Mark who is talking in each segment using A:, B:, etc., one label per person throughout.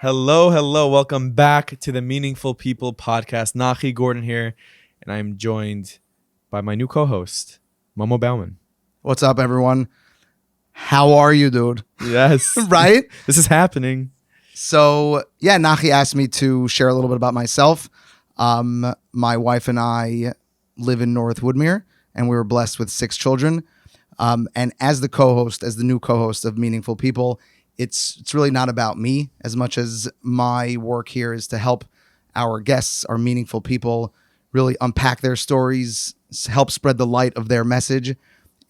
A: Hello. Welcome back to the Meaningful People podcast. Nachi Gordon here, and I'm joined by my new co-host, Momo Bauman.
B: What's up, everyone? How are you, dude?
A: Yes.
B: Right?
A: This is happening.
B: So, Nachi asked me to share a little bit about myself. My wife and I live in North Woodmere, and we were blessed with 6 children. And as the new co-host of Meaningful People, it's really not about me as much as my work here is to help our guests, our meaningful people, really unpack their stories, help spread the light of their message.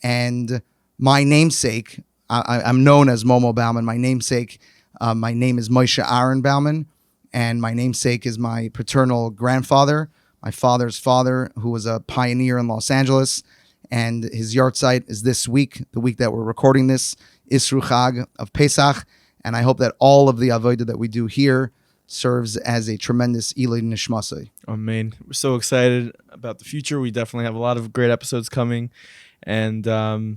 B: And my namesake, I'm known as Momo Bauman. My namesake, my name is Moshe Aaron Bauman, and my namesake is my paternal grandfather, my father's father, who was a pioneer in Los Angeles. And his yahrzeit is this week, the week that we're recording this, Isru Chag of Pesach. And I hope that all of the avodah that we do here serves as a tremendous Ilui Nishmasai.
A: Amen. We're so excited about the future. We definitely have a lot of great episodes coming. And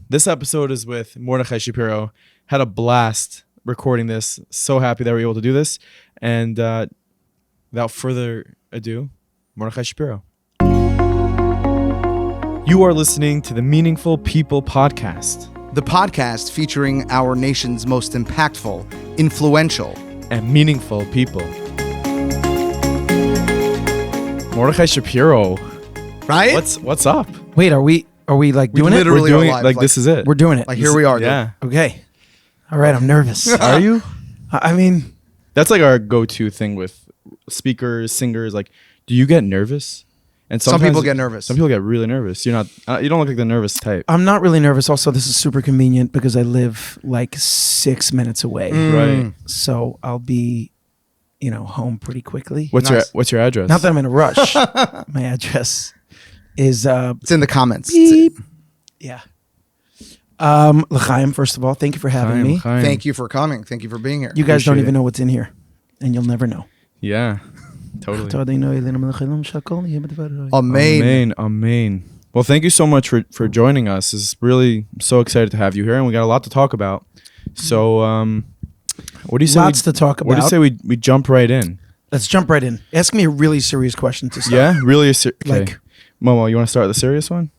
A: this episode is with Mordechai Shapiro. Had a blast recording this. So happy that we're able to do this. And without further ado, Mordechai Shapiro. You are listening to the Meaningful People podcast.
B: The podcast featuring our nation's most impactful, influential,
A: and meaningful people. Mordechai Shapiro.
B: Right?
A: What's up?
C: Wait, are we like doing it?
B: literally
A: We're doing
B: are live.
A: it like this is it.
C: We're doing it.
B: Like here we are.
A: Yeah.
C: Okay. All right, I'm nervous.
A: Are you?
C: I mean,
A: That's like our go-to thing with speakers, singers. Like, do you get nervous? And
B: Some people get nervous.
A: Some people get really nervous. You're not. You don't look like the nervous type.
C: I'm not really nervous. Also, this is super convenient because I live like 6 minutes away.
A: Right.
C: So I'll be, home pretty quickly.
A: What's your address?
C: Not that I'm in a rush. My address is
B: It's in the comments.
C: beep. Yeah. L'chaim, first of all, thank you for having me.
A: Chaim.
B: Thank you for coming. Thank you for being here.
C: You guys don't
A: Appreciate
C: even
A: it.
C: know what's in here, and you'll never know.
A: Yeah. Totally.
B: Amen.
A: Amen. Well, thank you so much for joining us. I'm so excited to have you here, and we got a lot to talk about. So, what do you say?
C: Lots to talk
A: What do you
C: about.
A: say we jump right in?
C: Let's jump right in. Ask me a really serious question to start.
A: Yeah, really. Okay.
C: Like-
A: Momo, you want to start the serious one?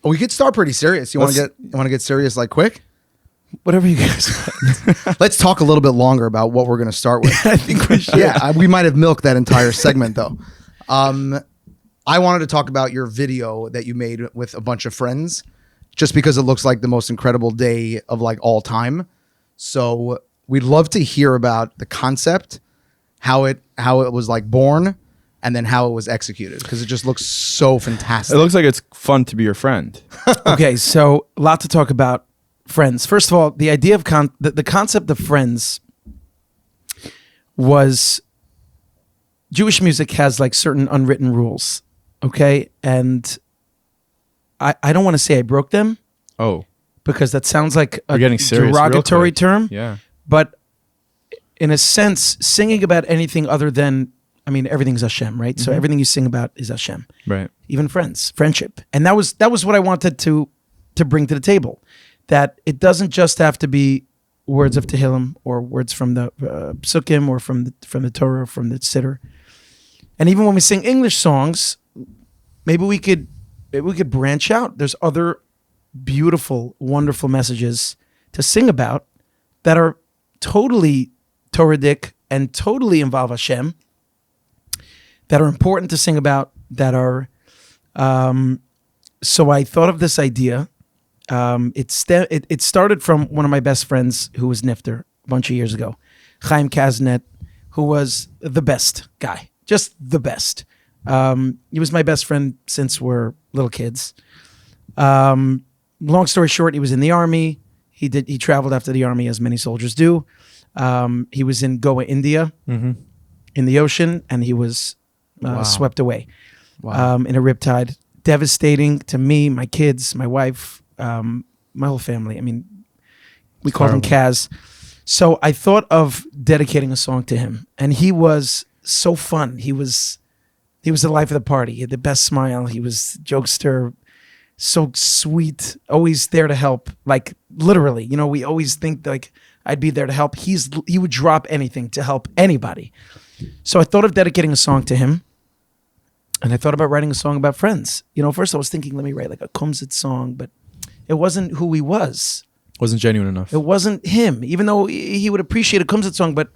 B: We could start pretty serious. You want to get serious like quick?
C: Whatever you guys want.
B: Let's talk a little bit longer about what we're going to start with.
C: I think we should.
B: Yeah, we might have milked that entire segment though. I wanted to talk about your video that you made with a bunch of friends, just because it looks like the most incredible day of like all time. So we'd love to hear about the concept, how it was like born, and then how it was executed, because it just looks so fantastic.
A: It looks like it's fun to be your friend.
C: Okay, so a lot to talk about Friends. First of all, the idea of the concept of Friends was Jewish music has like certain unwritten rules, okay? And I don't want to say I broke them
A: Oh,
C: because that sounds like a
A: We're getting serious real
C: derogatory
A: quick.
C: term.
A: yeah.
C: But in a sense, singing about anything other than, everything's Hashem, right? So everything you sing about is Hashem.
A: Right.
C: Even friends, friendship. And that was what I wanted to bring to the table. That it doesn't just have to be words of Tehillim or words from the Psukim or from the Torah or from the Siddur. And even when we sing English songs, maybe we could branch out. There's other beautiful, wonderful messages to sing about that are totally Toradic and totally involve Hashem, that are important to sing about, that are... So I thought of this idea. It started from one of my best friends who was Nifter a bunch of years ago, Chaim Kaznet, who was the best guy, just the best. He was my best friend since we're little kids. Long story short, he was in the army. He traveled after the army, as many soldiers do. He was in Goa, India, in the ocean, and he was swept away in a riptide. Devastating to me, my kids, my wife, my whole family. We called him Kaz. So I thought of dedicating a song to him, and he was so fun. He was the life of the party. He had the best smile. He was jokester, so sweet, always there to help. Like literally, we always think like I'd be there to help. He would drop anything to help anybody. So I thought of dedicating a song to him. And I thought about writing a song about friends. First I was thinking, let me write like a Kumsit song, but it wasn't who he was.
A: Wasn't genuine enough.
C: It wasn't him, even though he would appreciate a Kumsit song, but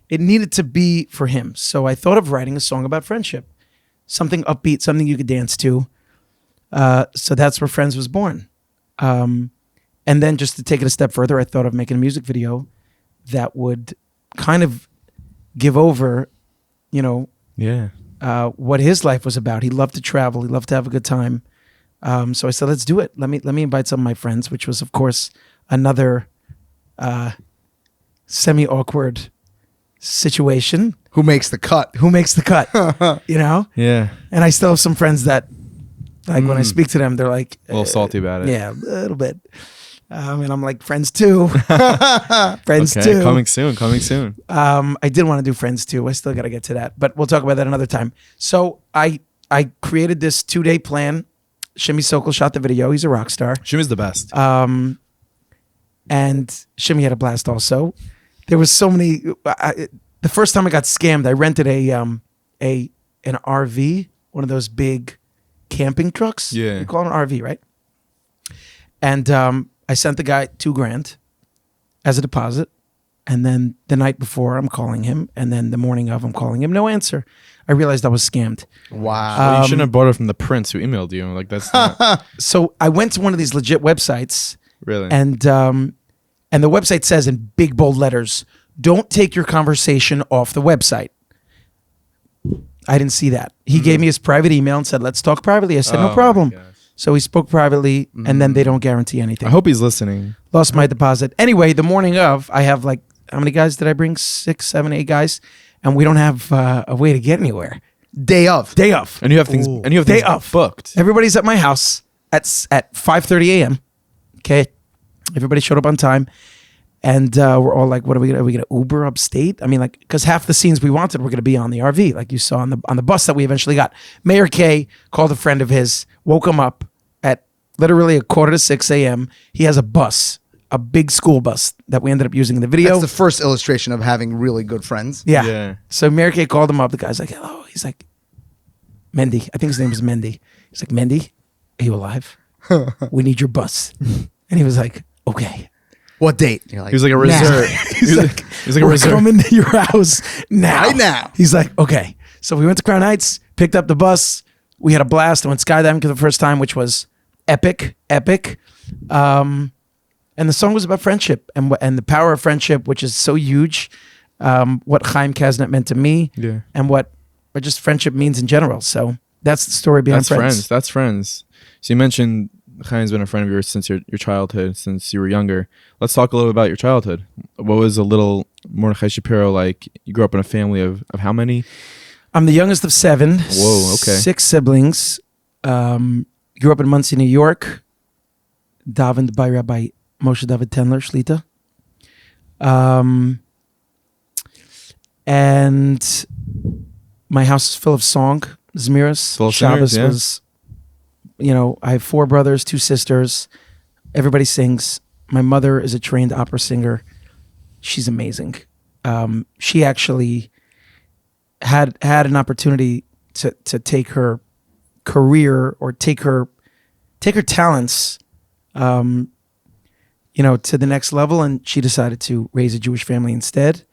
C: it needed to be for him. So I thought of writing a song about friendship, something upbeat, something you could dance to. So that's where Friends was born. And then just to take it a step further, I thought of making a music video that would kind of give over, what his life was about. He loved to travel. He loved to have a good time. So I said, let's do it. Let me invite some of my friends, which was, of course, another semi-awkward situation.
B: Who makes the cut?
A: Yeah.
C: And I still have some friends that, like, when I speak to them, they're like...
A: A little salty about it.
C: Yeah, a little bit. And I'm like, Friends too. Friends
A: Okay,
C: too.
A: coming soon.
C: I did want to do Friends too. I still got to get to that, but we'll talk about that another time. So I created this 2-day plan. Shimmy Sokol shot the video. He's a rock star.
A: Shimmy's the best.
C: And Shimmy had a blast also. There was so many. The first time I got scammed, I rented an RV, one of those big camping trucks.
A: Yeah.
C: You call it an RV, right? And I sent the guy $2,000 as a deposit. And then the night before, I'm calling him. And then the morning of, I'm calling him. No answer. I realized I was scammed.
B: Wow.
A: Well, you shouldn't have bought it from the prince who emailed you. Like, that's not
C: So I went to one of these legit websites.
A: really.
C: And the website says in big bold letters, don't take your conversation off the website. I didn't see that. He gave me his private email and said, let's talk privately. I said,
A: Oh
C: no problem.
A: my gosh.
C: So we spoke privately, and then they don't guarantee anything.
A: I hope he's listening.
C: Lost my deposit. Anyway, the morning of, I have like, how many guys did I bring? 6, 7, 8 guys. And we don't have a way to get anywhere.
B: Day of.
C: Day of.
A: And you have things. And you have
C: Day
A: things
C: of.
A: booked.
C: Everybody's at my house at 5:30 a.m. Okay. Everybody showed up on time. And we're all like, what are we going to Uber upstate? I mean, like, because half the scenes we wanted were going to be on the RV, like you saw on the bus that we eventually got. Mayor K called a friend of his, woke him up at literally 5:45 a.m. He has a bus, a big school bus that we ended up using in the video.
B: That's the first illustration of having really good friends.
C: Yeah.
A: Yeah.
C: So Mayor K called him up. The guy's like, hello. He's like, Mendy. I think his name was Mendy. He's like, Mendy, are you alive? We need your bus. And he was like, okay.
B: What date? You're like,
A: He was like a reserve.
C: He's like,
A: He's like a
C: we're
A: reserve.
C: coming to your house now.
B: Right now.
C: He's like, okay. So we went to Crown Heights, picked up the bus. We had a blast. I went skydiving for the first time, which was epic. And the song was about friendship and the power of friendship, which is so huge. What Chaim Kaznet meant to me,
A: Yeah.
C: and what just friendship means in general. So that's the story behind
A: That's
C: Friends.
A: That's friends. So you mentioned Chaim's been a friend of yours since your childhood, since you were younger. Let's talk a little about your childhood. What was a little Mordechai Shapiro like? You grew up in a family of how many?
C: I'm the youngest of 7.
A: Whoa, okay.
C: 6 siblings. Grew up in Monsey, New York. Davened by Rabbi Moshe David Tendler, Shlita. And my house is full of song, Zmiris.
A: Full of
C: Shabbos
A: singers, yeah.
C: was, I have 4 brothers, 2 sisters. Everybody sings. My mother is a trained opera singer. She's amazing. She actually had an opportunity to take her career or take her talents, to the next level, and she decided to raise a Jewish family instead.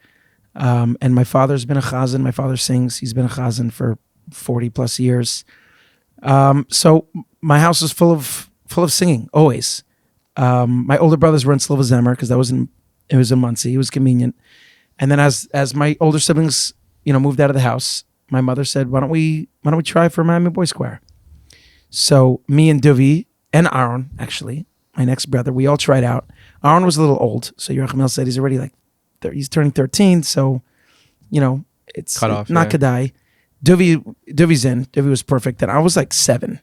C: And my father's been a chazzan. My father sings. He's been a chazzan for 40 plus years. So my house is full of singing always. My older brothers were in Slova Zemer because it was in Monsey. It was convenient. And then as my older siblings, moved out of the house, my mother said, why don't we try for Miami Boys Choir? So me and Duvi and Aaron, actually, my next brother, we all tried out. Aaron was a little old. So Yerachmiel said he's already he's turning 13. So, it's
A: Cut off,
C: not
A: yeah.
C: Kadai. Duvi's in. Duvi was perfect. And I was like 7.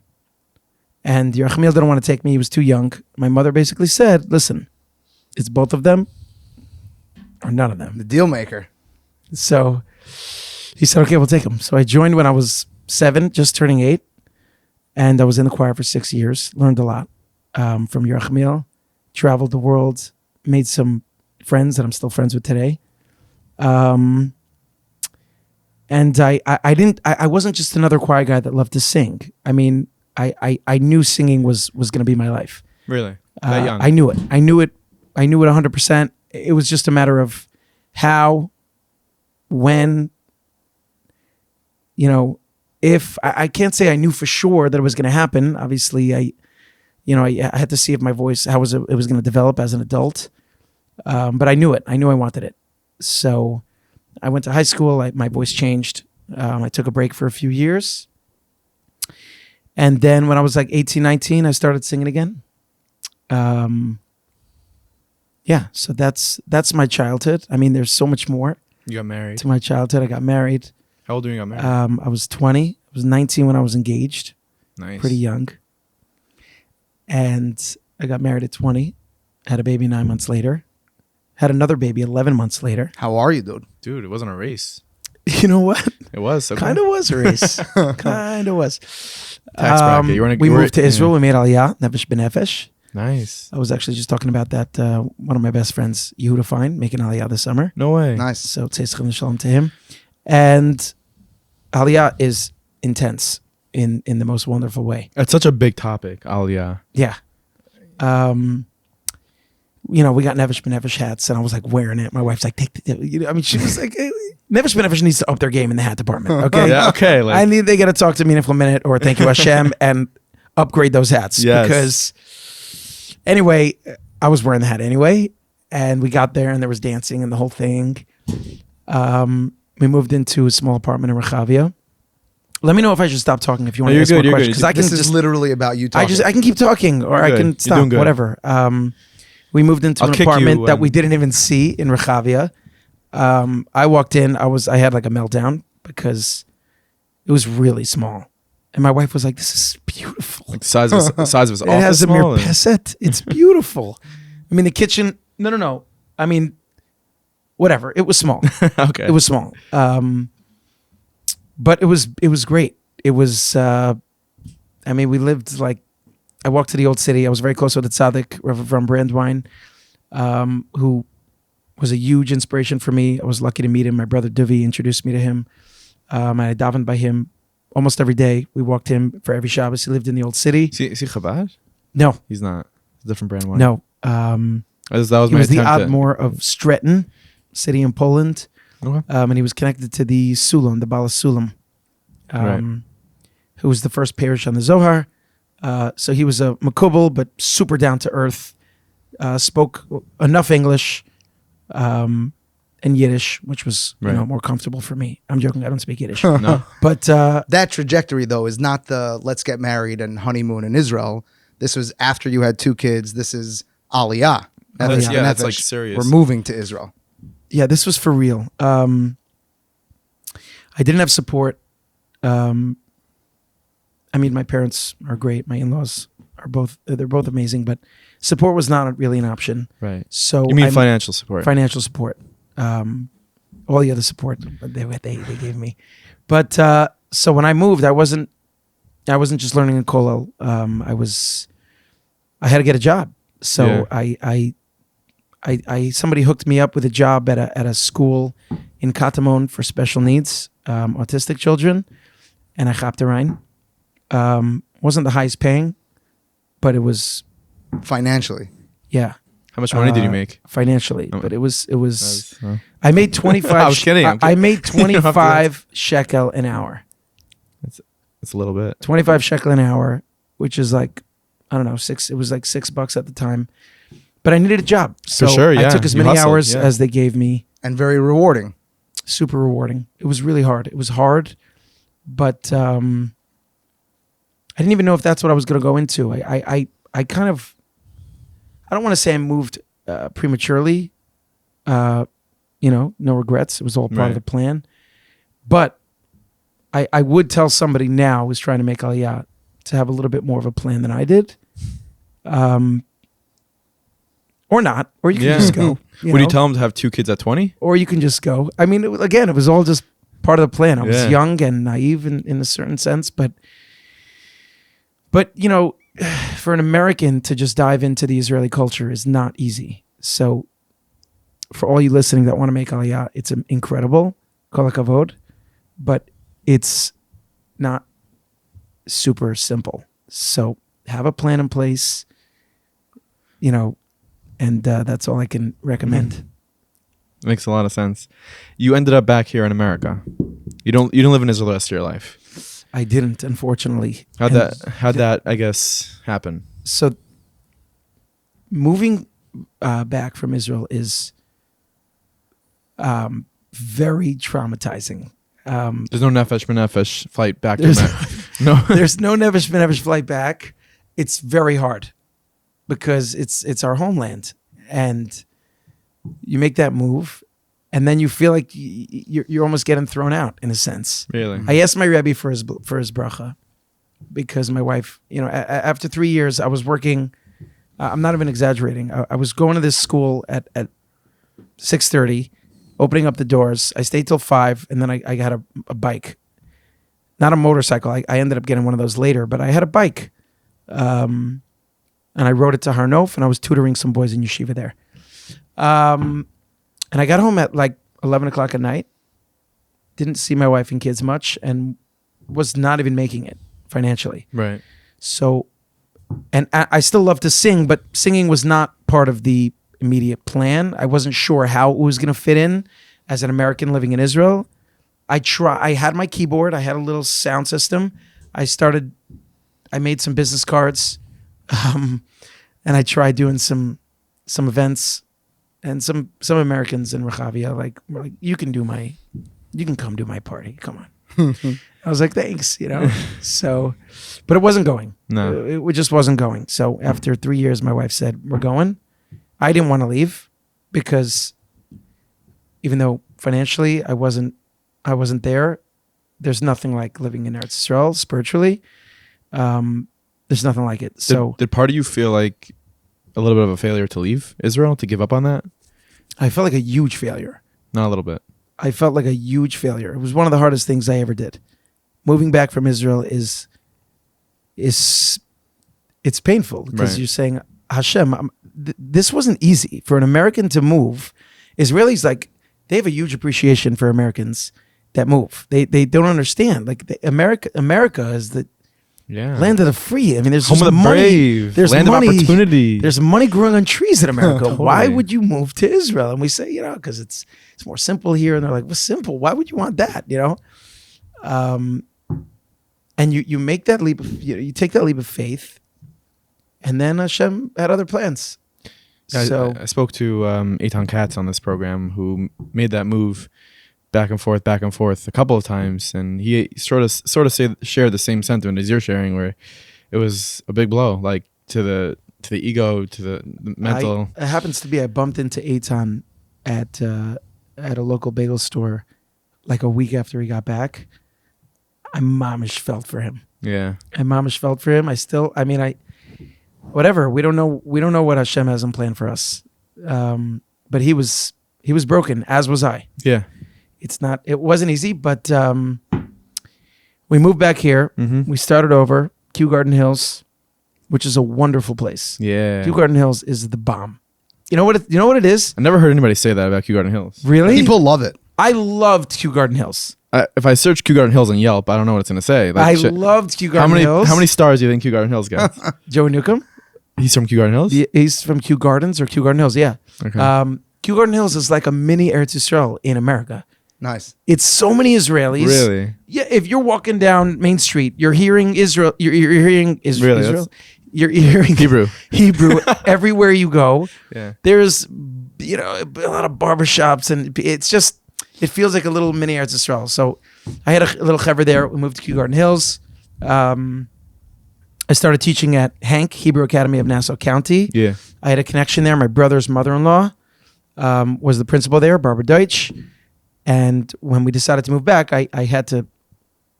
C: And Yerachmiel didn't want to take me. He was too young. My mother basically said, listen, it's both of them or none of them.
B: The deal maker.
C: So he said, okay, we'll take him. So I joined when I was 7, just turning 8. And I was in the choir for 6 years. Learned a lot from Yerachmiel. Traveled the world. Made some friends that I'm still friends with today. And I wasn't just another choir guy that loved to sing. I mean, I knew singing was going to be my life.
A: Really? That young?
C: I knew it. I knew it 100%. It was just a matter of how, when, if I can't say I knew for sure that it was going to happen. Obviously, I had to see if my voice, how it was going to develop as an adult. But I knew it. I knew I wanted it. So I went to high school. My voice changed. I took a break for a few years. And then when I was like 18, 19, I started singing again. So that's my childhood. I mean, there's so much more
A: You got married.
C: to my childhood. I got married.
A: How old were you when you got married?
C: I was 20. I was 19 when I was engaged.
A: Nice.
C: Pretty young. And I got married at 20. Had a baby 9 months later. Had another baby 11 months later.
B: How are you, dude?
A: Dude, it wasn't a race.
C: You know what?
A: It was. Okay.
C: Kind of was a race. Kind of was.
A: Tax bracket.
C: We moved to Israel. We made Aliyah, Nefesh B'Nefesh.
A: Nice.
C: I was actually just talking about that. One of my best friends, Yehuda Fine, making Aliyah this summer.
A: No way.
B: Nice.
C: So tzeitzchim shalom to him. And Aliyah is intense in the most wonderful way.
A: It's such a big topic. Aliyah.
C: Yeah. We got Nefesh B'Nefesh hats, and I was like wearing it. My wife's like, she was like, Nefesh B'Nefesh needs to up their game in the hat department. Okay.
A: Yeah. Okay. Like,
C: they got to talk to me for a minute or thank you Hashem and upgrade those hats.
A: Yes.
C: Because anyway, I was wearing the hat anyway, and we got there and there was dancing and the whole thing. We moved into a small apartment in Rechavia. Let me know if I should stop talking if you want to ask more questions. Because
B: This is literally about you talking.
C: I can keep talking or I can stop,
A: doing good.
C: whatever. We moved into
A: I'll
C: an
A: kick
C: apartment
A: you
C: that we didn't even see in Rechavia. I walked in, I had like a meltdown because it was really small. And my wife was like, "This is beautiful.
A: like the size of his office.
C: It has a
A: small and-
C: mirpeset. It's beautiful." I mean, the kitchen, no. I mean, whatever. It was small.
A: Okay.
C: It was small. But it was great. It was, we lived like, I walked to the old city. I was very close with the tzaddik, Reverend from Brandwine, who was a huge inspiration for me. I was lucky to meet him. My brother Duvi introduced me to him. And I davened by him almost every day. We walked him for every Shabbos. He lived in the old city.
A: Is he Chabad?
C: No,
A: He's not. It's a different brand one.
C: no.
A: That was
C: He
A: my
C: was the
A: attempt.
C: Admor of Stretton, city in Poland.
A: Okay.
C: And he was connected to the Sulam, the Bala Sulam, who was the first parish on the Zohar. So he was a makubal, but super down to earth, spoke enough English and Yiddish, which was more comfortable for me. I'm joking, I don't speak Yiddish.
A: No.
C: But
B: That trajectory, though, is not the let's get married and honeymoon in Israel. This was after you had 2 kids. This is Aliyah.
A: That's- yeah, that's
B: Nefesh.
A: like serious.
B: We're moving to Israel.
C: yeah, this was for real. I didn't have support. My parents are great. My in-laws they're both amazing, but support was not really an option.
A: Right.
C: So
A: You mean financial support?
C: Financial support. All the other support they gave me. But so when I moved, I wasn't just learning in kollel. I had to get a job. So
A: Yeah.
C: I somebody hooked me up with a job at a school in Katamon for special needs, autistic children, and I chapped the rein. Wasn't the highest paying, but it was
B: Financially.
C: yeah.
A: How much money did you make?
C: Financially?
A: Oh.
C: But it was.
A: That's,
C: I made 25.
A: I was kidding, I'm
C: I made
A: kidding. You don't have to
C: 25 shekel an hour.
A: it's a little bit.
C: 25 shekel an hour, which is like, I don't know, $6. It was like $6 at the time. But I needed a job, so
A: sure,
C: I
A: yeah.
C: took as
A: You
C: many
A: hustled,
C: hours
A: yeah.
C: as they gave me.
B: And very rewarding.
C: Super rewarding. It was really hard. It was hard, but I didn't even know if that's what I was going to go into. I kind of, I don't want to say I moved prematurely. No regrets. It was all part of the
A: Right.
C: plan. But I would tell somebody now who's trying to make Aliyah to have a little bit more of a plan than I did. Or not. Or you can just go.
A: Would you tell him to have 2 kids at 20?
C: Or you can just go. I mean, it was all just part of the plan. I was
A: Yeah.
C: young and naive in a certain sense, but for an American to just dive into the Israeli culture is not easy. So for all you listening that want to make Aliyah, it's incredible, kol hakavod, but it's not super simple. So have a plan in place, and that's all I can recommend.
A: Makes a lot of sense. You ended up back here in America. You don't live in Israel the rest of your life.
C: I didn't, unfortunately.
A: How'd that I guess happen?
C: So moving back from Israel is very traumatizing.
A: There's no nefesh b'nefesh flight back to
C: There's
A: America. No.
C: There's no nefesh b'nefesh flight back. It's very hard because it's our homeland, and you make that move, and then you feel like you're almost getting thrown out in a sense.
A: Really?
C: I asked my Rebbe for his bracha because my wife, after 3 years, I was working. I'm not even exaggerating. I was going to this school at 6:30, opening up the doors. I stayed till 5, and then I got a bike, not a motorcycle. I ended up getting one of those later, but I had a bike, and I rode it to Harnof, and I was tutoring some boys in yeshiva there. And I got home at like 11 o'clock at night, didn't see my wife and kids much, and was not even making it financially.
A: Right.
C: So, and I still love to sing, but singing was not part of the immediate plan. I wasn't sure how it was going to fit in as an American living in Israel. I had my keyboard. I had a little sound system. I made some business cards, and I tried doing some events. And some Americans in Rehavia were like, you can come do my party. Come on. I was like, thanks, So, but it wasn't going.
A: No.
C: It just wasn't going. So after 3 years, my wife said, we're going. I didn't want to leave because even though financially I wasn't there, there's nothing like living in Eretz Yisrael spiritually. There's nothing like it. So
A: did part of you feel like a little bit of a failure to leave Israel, to give up on that?
C: I felt like a huge failure.
A: Not a little bit.
C: I felt like a huge failure. It was one of the hardest things I ever did. Moving back from Israel is it's painful because You're saying, Hashem, this wasn't easy for an American to move. Israelis, they have a huge appreciation for Americans that move. They don't understand. America is the land of the free. I mean, there's
A: home of the
C: money,
A: brave.
C: There's
A: land
C: money,
A: of opportunity.
C: There's money growing on trees in America.
A: Totally.
C: Why would you move to Israel? And we say, because it's more simple here. And they're like, well, simple. Why would you want that? And you make that leap. You take that leap of faith, and then Hashem had other plans. So
A: I spoke to Eitan Katz on this program, who made that move back and forth a couple of times, and he sort of shared the same sentiment as you're sharing, where it was a big blow, to the ego, to the mental.
C: It happens to be I bumped into Eitan at a local bagel store a week after he got back. I mamish felt for him.
A: Yeah,
C: I mamish felt for him. Whatever. We don't know what Hashem has in plan for us. But he was broken, as was I.
A: Yeah.
C: It wasn't easy, but we moved back here.
A: Mm-hmm.
C: We started over Kew Garden Hills, which is a wonderful place.
A: Yeah.
C: Kew Garden Hills is the bomb. You know what it is?
A: I never heard anybody say that about Kew Garden Hills.
C: Really?
B: People love it.
C: I loved Kew Garden Hills.
A: If I search Kew Garden Hills on Yelp, I don't know what it's going to say.
C: Loved Kew Garden Hills.
A: How many stars do you think Kew Garden Hills gets?
C: Joey Newcomb?
A: He's from Kew Garden Hills?
C: He's from Kew Gardens or Kew Garden Hills, yeah.
A: Okay.
C: Kew Garden Hills is like a mini Eretz Yisrael in America.
B: Nice.
C: It's so many Israelis.
A: Really?
C: Yeah, if you're walking down Main Street, you're hearing Israel. You're hearing
A: Really?
C: Israel. You're hearing Hebrew everywhere you go.
A: Yeah.
C: There's a lot of barbershops, and it feels like a little mini Eretz Yisrael. So I had a little chaver there. We moved to Kew Garden Hills. I started teaching at HANC, Hebrew Academy of Nassau County.
A: Yeah.
C: I had a connection there. My brother's mother-in-law was the principal there, Barbara Deutsch. And when we decided to move back, I had to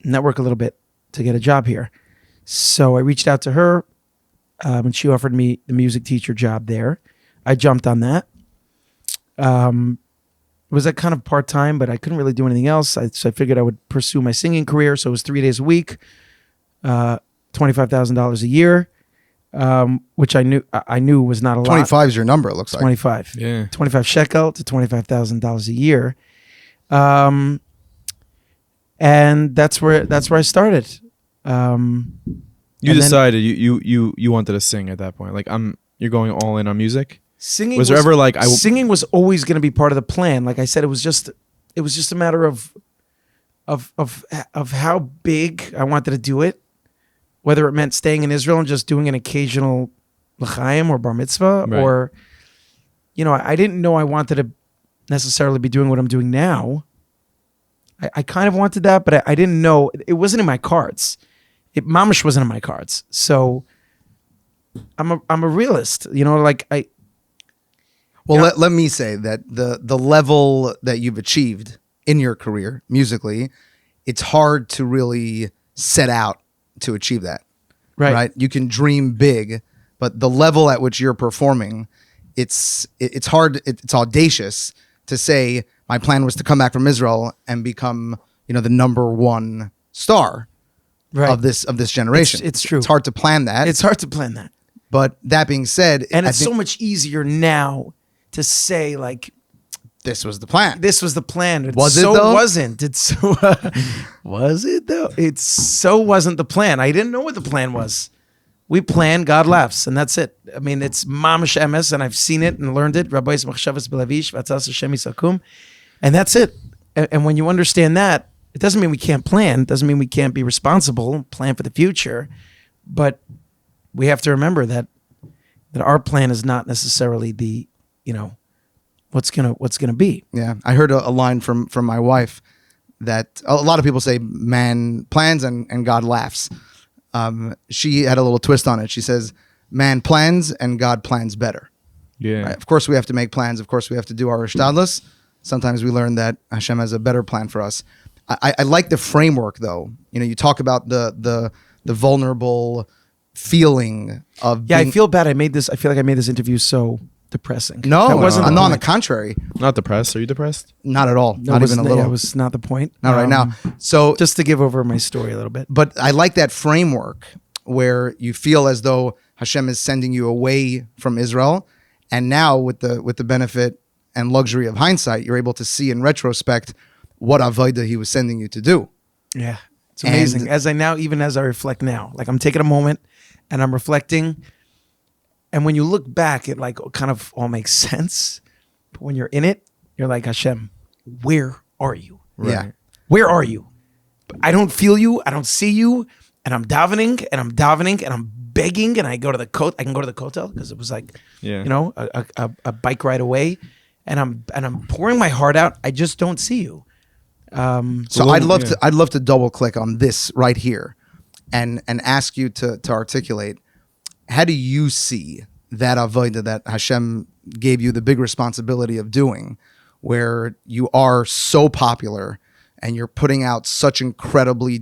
C: network a little bit to get a job here. So I reached out to her, and she offered me the music teacher job there. I jumped on that. It was kind of part-time, but I couldn't really do anything else. So I figured I would pursue my singing career. So it was 3 days a week, $25,000 a year. which I knew was not a lot.
B: 25 is your number, it looks like.
C: 25.
A: Yeah.
C: 25 shekel to $25,000 a year. And that's where I started.
A: You
C: and then
A: decided you wanted to sing at that point. Like you're going all in on music.
C: singing
A: Was there ever like
C: singing was always going to be part of the plan. Like I said, it was just a matter of how big I wanted to do it, whether it meant staying in Israel and just doing an occasional l'chaim or bar mitzvah,
A: Right.
C: or, I didn't know I wanted to necessarily be doing what I'm doing now. I kind of wanted that, but I didn't know. It wasn't in my cards. Mamish wasn't in my cards. So I'm a realist, like I.
B: Well, let me say that the level that you've achieved in your career musically, it's hard to really set out to achieve that. Right? You can dream big, but the level at which you're performing, it's hard. It's audacious to say my plan was to come back from Israel and become, the number one star of this generation.
C: It's true.
B: It's hard to plan that.
C: It's hard to plan that.
B: But that being said,
C: And
B: I
C: it's
B: think
C: so much easier now to say, like,
B: this was the plan.
C: this was the plan.
B: Was it,
C: so
B: though?
C: wasn't. It's so was it though? It so wasn't the plan. I didn't know what the plan was. We plan, God laughs, and that's it. I mean, it's mamash emes, and I've seen it and learned it. Rabbeis machshavas belavish v'atzas Hashem yisakum, and that's it. And when you understand that, it doesn't mean we can't plan. It doesn't mean we can't be responsible, plan for the future, but we have to remember that our plan is not necessarily the, what's gonna be.
B: Yeah, I heard a line from my wife that a lot of people say man plans and God laughs. She had a little twist on it. She says man plans and God plans better.
A: yeah.
B: Right? Of course we have to make plans. Of course we have to do our ishtadlus. Sometimes we learn that Hashem has a better plan for us. I like the framework though. You talk about the vulnerable feeling of
C: Yeah,
B: being,
C: I feel bad. I feel like I made this interview so depressing.
B: no,
C: That wasn't
B: no,
C: the
B: on the
C: point.
B: contrary,
A: Not depressed. Are you depressed?
B: not at all.
C: No,
B: Not
C: it was-
B: even a little.
C: That was not the point.
B: Not right now. So
C: Just to give over my story a little bit.
B: but I like that framework where you feel as though Hashem is sending you away from Israel, and now with the benefit and luxury of hindsight, you're able to see in retrospect what avodah He was sending you to do.
C: Yeah, it's amazing.
B: And-
C: Even as I reflect now, like I'm taking a moment and I'm reflecting, and when you look back, it like kind of all makes sense. But when you're in it, you're like, Hashem, where are you?
B: Yeah,
C: Where are you? I don't feel you. I don't see you. And I'm davening and I'm davening and I'm begging. And I go to the I can go to the kotel because it was like,
A: Yeah.
C: a bike ride away. And I'm pouring my heart out. I just don't see you.
B: So I'd love to double click on this right here, and ask you to articulate, how do you see that avodah that Hashem gave you the big responsibility of doing, where you are so popular and you're putting out such incredibly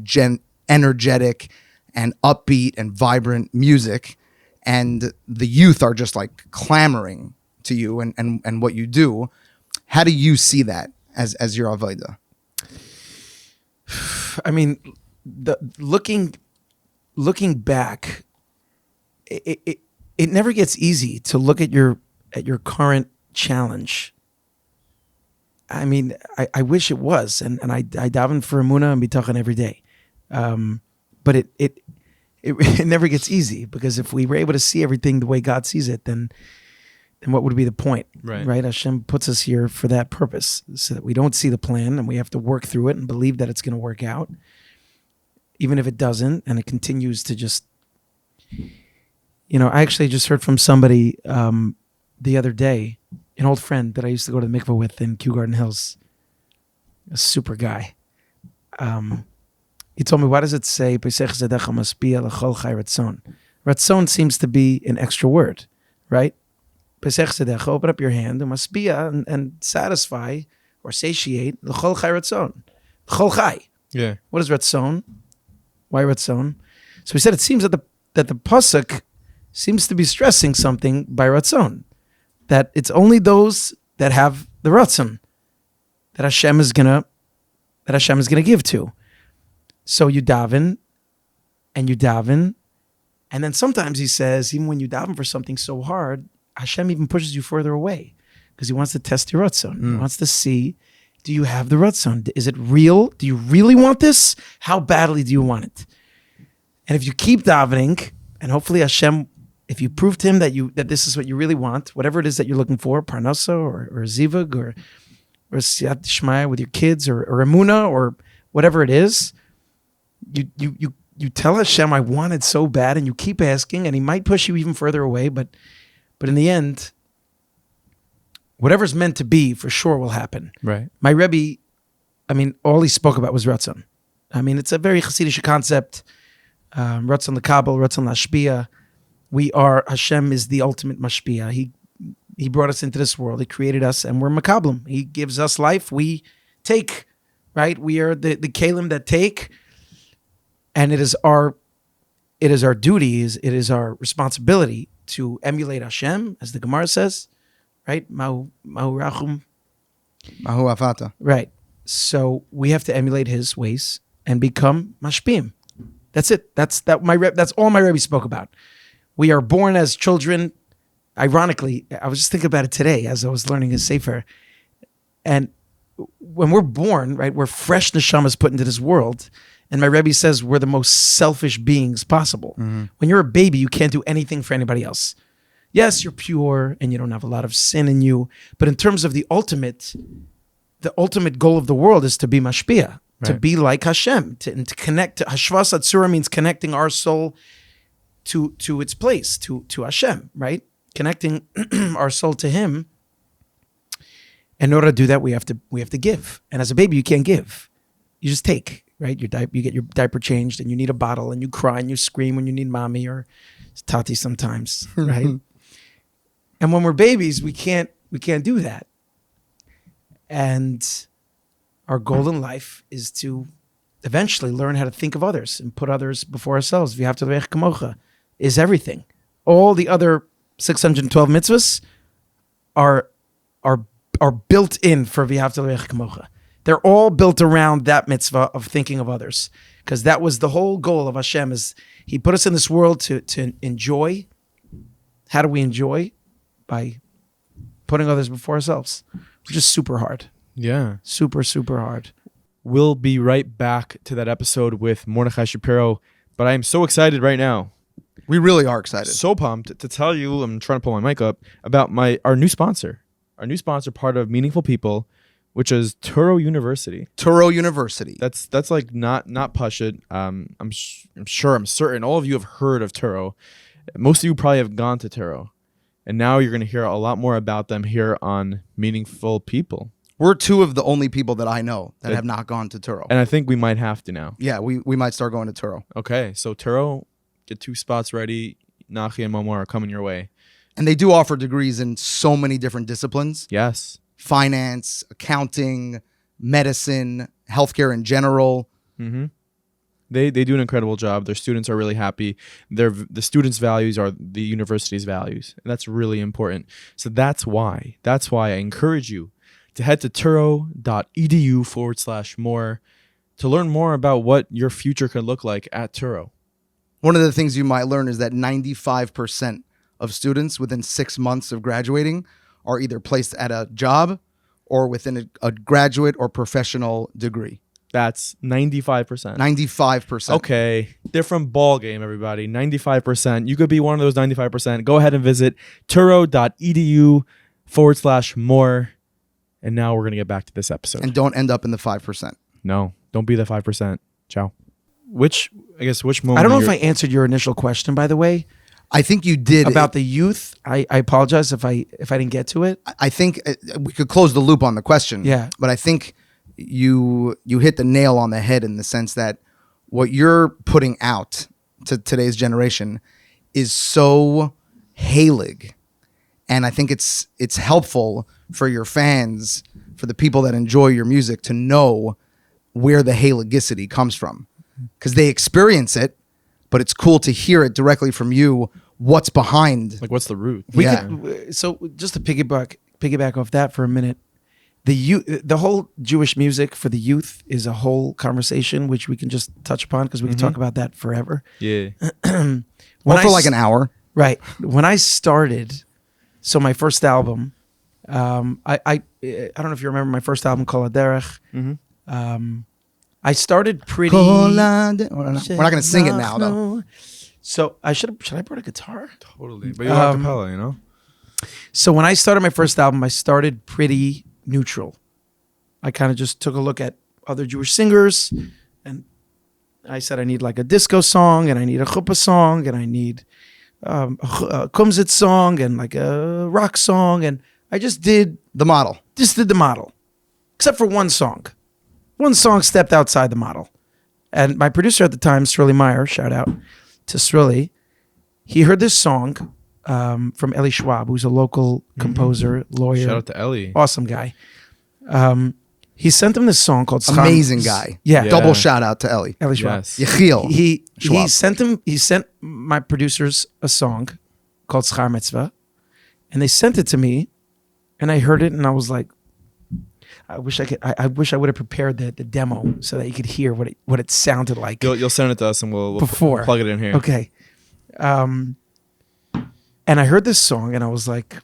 B: energetic and upbeat and vibrant music, and the youth are just like clamoring to you and what you do. How do you see that as your avodah?
C: I mean, looking back, it never gets easy to look at your current challenge. I mean, I wish it was, and I daven for Emunah and bitachon every day, but it never gets easy, because if we were able to see everything the way God sees it, then what would be the point? Right? Hashem puts us here for that purpose, so that we don't see the plan and we have to work through it and believe that it's going to work out, even if it doesn't, and it continues to just. I actually just heard from somebody the other day, an old friend that I used to go to the mikveh with in Kew Garden Hills, a super guy. He told me, why does it say, Ratzon seems to be an extra word, right? Open up your hand, and satisfy or satiate l'chol chai ratzon. L'chol chai.
A: Yeah.
C: What is ratzon? Why ratzon? So he said it seems that the pasuk seems to be stressing something by ratzon, that it's only those that have the ratzon that Hashem is gonna give to. So you daven, and you daven, And then sometimes he says, even when you daven for something so hard, Hashem even pushes you further away because he wants to test your ratzon. He wants to see, do you have the ratzon? Is it real? Do you really want this? How badly do you want it? And if you keep davening, and hopefully Hashem, if you prove to him that this is what you really want, whatever it is that you're looking for, parnasa or zivug or siyat shmaya with your kids or emuna or whatever it is, you tell Hashem, I want it so bad, and you keep asking, and he might push you even further away, but in the end, whatever's meant to be for sure will happen.
A: Right.
C: My Rebbe, all he spoke about was Ratzon. It's a very Hasidic concept. Ratzon l'kabel, Ratzon l'ashpia. Hashem is the ultimate mashpia. He brought us into this world. He created us, and we're makablim. He gives us life. We take, right? We are the kalim that take, and it is our duty, it is our responsibility to emulate Hashem, as the Gemara says, right? Mahu rachum.
B: Mahu afata.
C: Right. So we have to emulate his ways and become mashpim. That's it. That's all my Rebbe spoke about. We are born as children. Ironically, I was just thinking about it today as I was learning his sefer. And when we're born, right, we're fresh neshamas put into this world. And my Rebbe says we're the most selfish beings possible. Mm-hmm. When you're a baby, you can't do anything for anybody else. Yes, you're pure and you don't have a lot of sin in you. But in terms of the ultimate goal of the world is to be mashpia, to be like Hashem, to connect to Hashvas Atzura means connecting our soul to its place, to Hashem, right? Connecting our soul to him. And in order to do that, we have to give. And as a baby, you can't give. You just take, right? You get your diaper changed and you need a bottle and you cry and you scream when you need mommy or tati sometimes, right? And when we're babies, we can't do that. And our goal in life is to eventually learn how to think of others and put others before ourselves. V'ahavta l'reich kamocha is everything. All the other 612 mitzvahs are built in for v'ahavta l'reich kamocha. They're all built around that mitzvah of thinking of others, because that was the whole goal of Hashem. Is He put us in this world to enjoy. How do we enjoy? By putting others before ourselves, which is super hard.
A: Yeah.
C: Super, super hard.
A: We'll be right back to that episode with Mordechai Shapiro, but I am so excited right now.
B: We really are excited.
A: So pumped to tell you, I'm trying to pull my mic up, about our new sponsor. Our new sponsor, part of Meaningful People, which is Turo University.
B: Turo University.
A: That's like not Pashut. I'm certain all of you have heard of Turo. Most of you probably have gone to Turo. And now you're going to hear a lot more about them here on Meaningful People.
B: We're two of the only people that I know that have not gone to Turo.
A: And I think we might have to now.
B: Yeah, we might start going to Turo.
A: Okay, so Turo, get 2 spots ready. Nachi and Momo are coming your way.
B: And they do offer degrees in so many different disciplines.
A: Yes.
B: Finance, accounting, medicine, healthcare in general.
A: Mm-hmm. They do an incredible job. Their students are really happy. The students' values are the university's values. And that's really important. So that's why I encourage you to head to turo.edu/more to learn more about what your future could look like at Turo.
B: One of the things you might learn is that 95% of students within 6 months of graduating are either placed at a job or within a graduate or professional degree.
A: That's 95%.
B: 95%.
A: Okay. Different ball game, everybody. 95%. You could be one of those 95%. Go ahead and visit turo.edu/more. And now we're going to get back to this episode.
B: And don't end up in the 5%.
A: No, don't be the 5%. Ciao. Which moment?
C: I don't know if I answered your initial question, by the way.
B: I think you did.
C: About the youth. I apologize if I didn't get to it.
B: I think we could close the loop on the question.
C: Yeah.
B: But I think you hit the nail on the head in the sense that what you're putting out to today's generation is so Halig. And I think it's helpful for your fans, for the people that enjoy your music, to know where the Haligicity comes from. Because they experience it, but it's cool to hear it directly from you. What's behind?
A: Like, what's the root?
C: So just to piggyback off that for a minute, the whole Jewish music for the youth is a whole conversation, which we can just touch upon because we can talk about that forever.
A: Yeah.
B: Well, for like an hour.
C: Right. When I started, so my first album, I don't know if you remember my first album called Derech. I started pretty.
B: We're not going to sing it now, though.
C: So should I brought a guitar?
A: Totally. But you're a cappella, you know?
C: So when I started my first album, I started pretty neutral. I kind of just took a look at other Jewish singers, and I said I need like a disco song, and I need a chuppah song, and I need a kumzit song, and like a rock song, and I just did
B: The model.
C: except for one song. One song stepped outside the model, and my producer at the time, Srili Meyer, shout out to Srili, he heard this song from Eli Schwab, who's a local composer, lawyer.
A: Shout out to Ellie.
C: Awesome guy. He sent him this song called Schar.
B: Amazing guy.
C: Yeah.
B: Double shout out to Ellie.
C: Eli Schwab.
A: Yes.
B: Yechiel.
C: He
B: Schwab.
C: sent my producers a song called Schar Mitzvah, and they sent it to me, and I heard it, and I was like, I wish I would have prepared the demo so that you could hear what it sounded like.
A: You'll send it to us, and we'll
C: Before.
A: plug it in here.
C: Okay. And I heard this song, and I was like,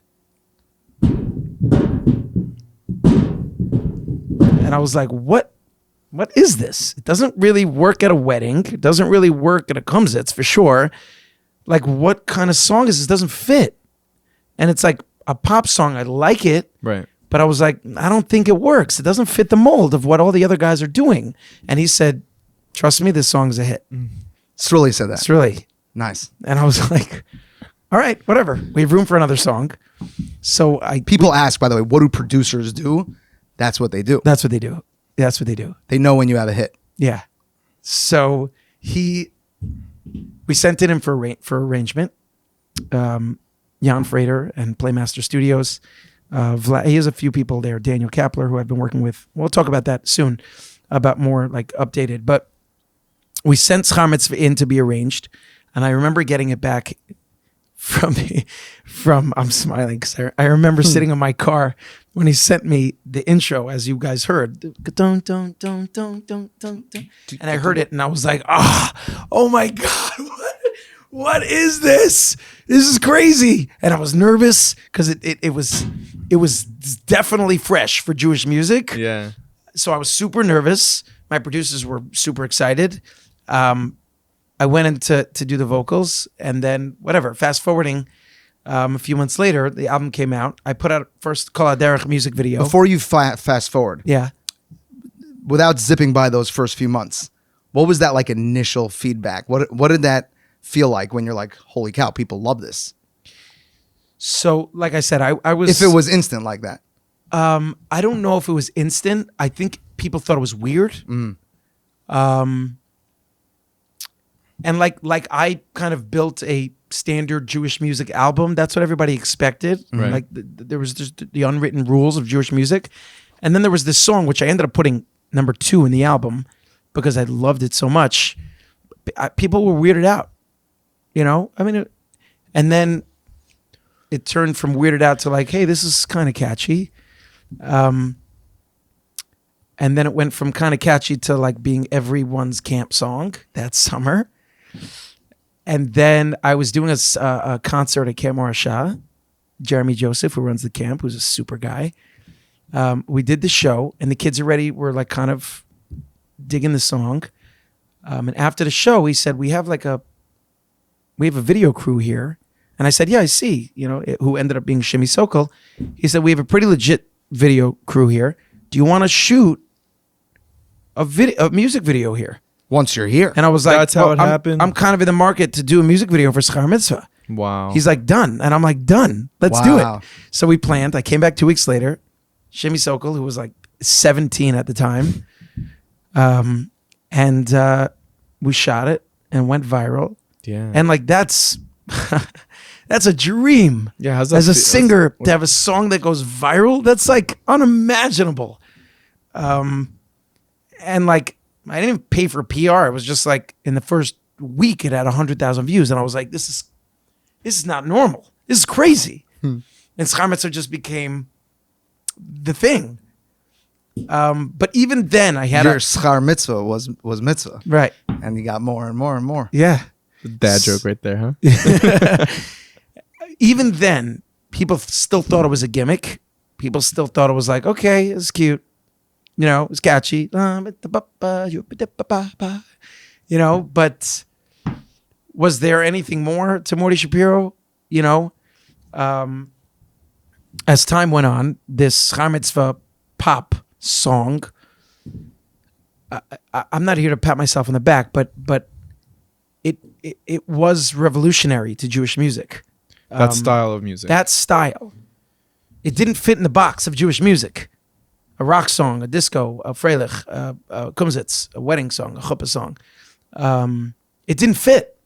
C: what is this? It doesn't really work at a wedding. It doesn't really work at a kumzitz for sure. Like, what kind of song is this? It doesn't fit. And it's like a pop song. I like it.
A: Right.
C: But I was like, I don't think it works. It doesn't fit the mold of what all the other guys are doing. And he said, trust me, this song's a hit.
B: Srili said that.
C: It's really
B: Nice.
C: And I was like, all right, whatever. We have room for another song. So
B: People ask, by the way, what do producers do? That's what they do.
C: that's what they do. That's what they do.
B: They know when you have a hit.
C: Yeah. So we sent it in for arrangement. Jan Frater and Playmaster Studios. He has a few people there. Daniel Kapler, who I've been working with. We'll talk about that soon, about more like updated. But we sent Schar Mitzvah in to be arranged, and I remember getting it back from I'm smiling because I remember sitting in my car when he sent me the intro, as you guys heard, dun, dun, dun, dun, dun, dun, dun. And I heard it, and I was like, oh my God, what is this? This is crazy. And I was nervous because it was definitely fresh for Jewish music.
A: Yeah.
C: So I was super nervous. My producers were super excited. I went in to do the vocals, and then whatever. Fast forwarding, a few months later, the album came out. I put out first Kol HaDerech music video.
B: Before you fast forward,
C: Yeah.
B: without zipping by those first few months, what was that like initial feedback? What did that feel like when you're like, holy cow, people love this?
C: So, like I said, I was.
B: If it was instant like that.
C: I don't know if it was instant. I think people thought it was weird. And like I kind of built a standard Jewish music album. That's what everybody expected.
A: Right.
C: Like there was just the unwritten rules of Jewish music. And then there was this song, which I ended up putting number 2 in the album because I loved it so much. People were weirded out, you know? I mean, and then it turned from weirded out to like, hey, this is kind of catchy. And then it went from kind of catchy to like being everyone's camp song that summer. And then I was doing a concert at Camp Ashar. Jeremy Joseph, who runs the camp, who's a super guy. We did the show, and the kids already were like kind of digging the song. And after the show, he said, we have a video crew here. And I said, yeah, I see, who ended up being Shimmy Sokol. He said, we have a pretty legit video crew here. Do you want to shoot a music video here?
B: Once you're here.
C: And I was like,
A: That's how it happened?
C: I'm kind of in the market to do a music video for Schar Mitzvah.
A: Wow.
C: He's like, done. And I'm like, done. Let's do
B: Wow.
C: it. So we planned. I came back 2 weeks later. Shimmy Sokol, who was like 17 at the time. And we shot it and went viral.
A: Yeah.
C: And like, that's a dream.
A: Yeah. How's that
C: As a
A: feel?
C: singer, to have a song that goes viral, that's like unimaginable. And like, I didn't even pay for PR. It was just like in the first week, it had 100,000 views. And I was like, this is not normal. This is crazy. And Schar Mitzvah just became the thing. But even then, I had
B: Your schar mitzvah was mitzvah,
C: right.
B: and you got more and more and more.
C: Yeah.
A: Dad joke right there, huh?
C: Even then, people still thought it was a gimmick. People still thought it was like, okay, it's cute. You know, it's catchy. You know, but was there anything more to Mordechai Shapiro? You know, as time went on, this Char Mitzvah pop song, I'm not here to pat myself on the back, but it was revolutionary to Jewish music.
A: That style of music.
C: That style. It didn't fit in the box of Jewish music. A rock song, a disco, a freilich, a kumsitz, a wedding song, a chuppah song. It didn't fit.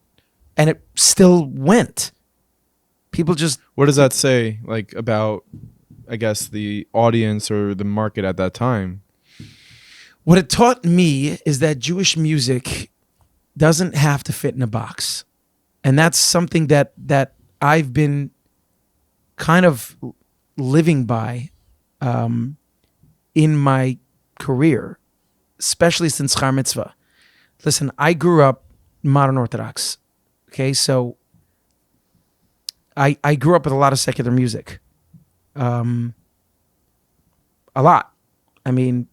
C: And it still went. People just...
A: What does that say, like, about, I guess, the audience or the market at that time?
C: What it taught me is that Jewish music doesn't have to fit in a box. And that's something that I've been kind of living by in my career, especially since Char Mitzvah. Listen, I grew up modern Orthodox. Okay, so I grew up with a lot of secular music. A lot. I mean,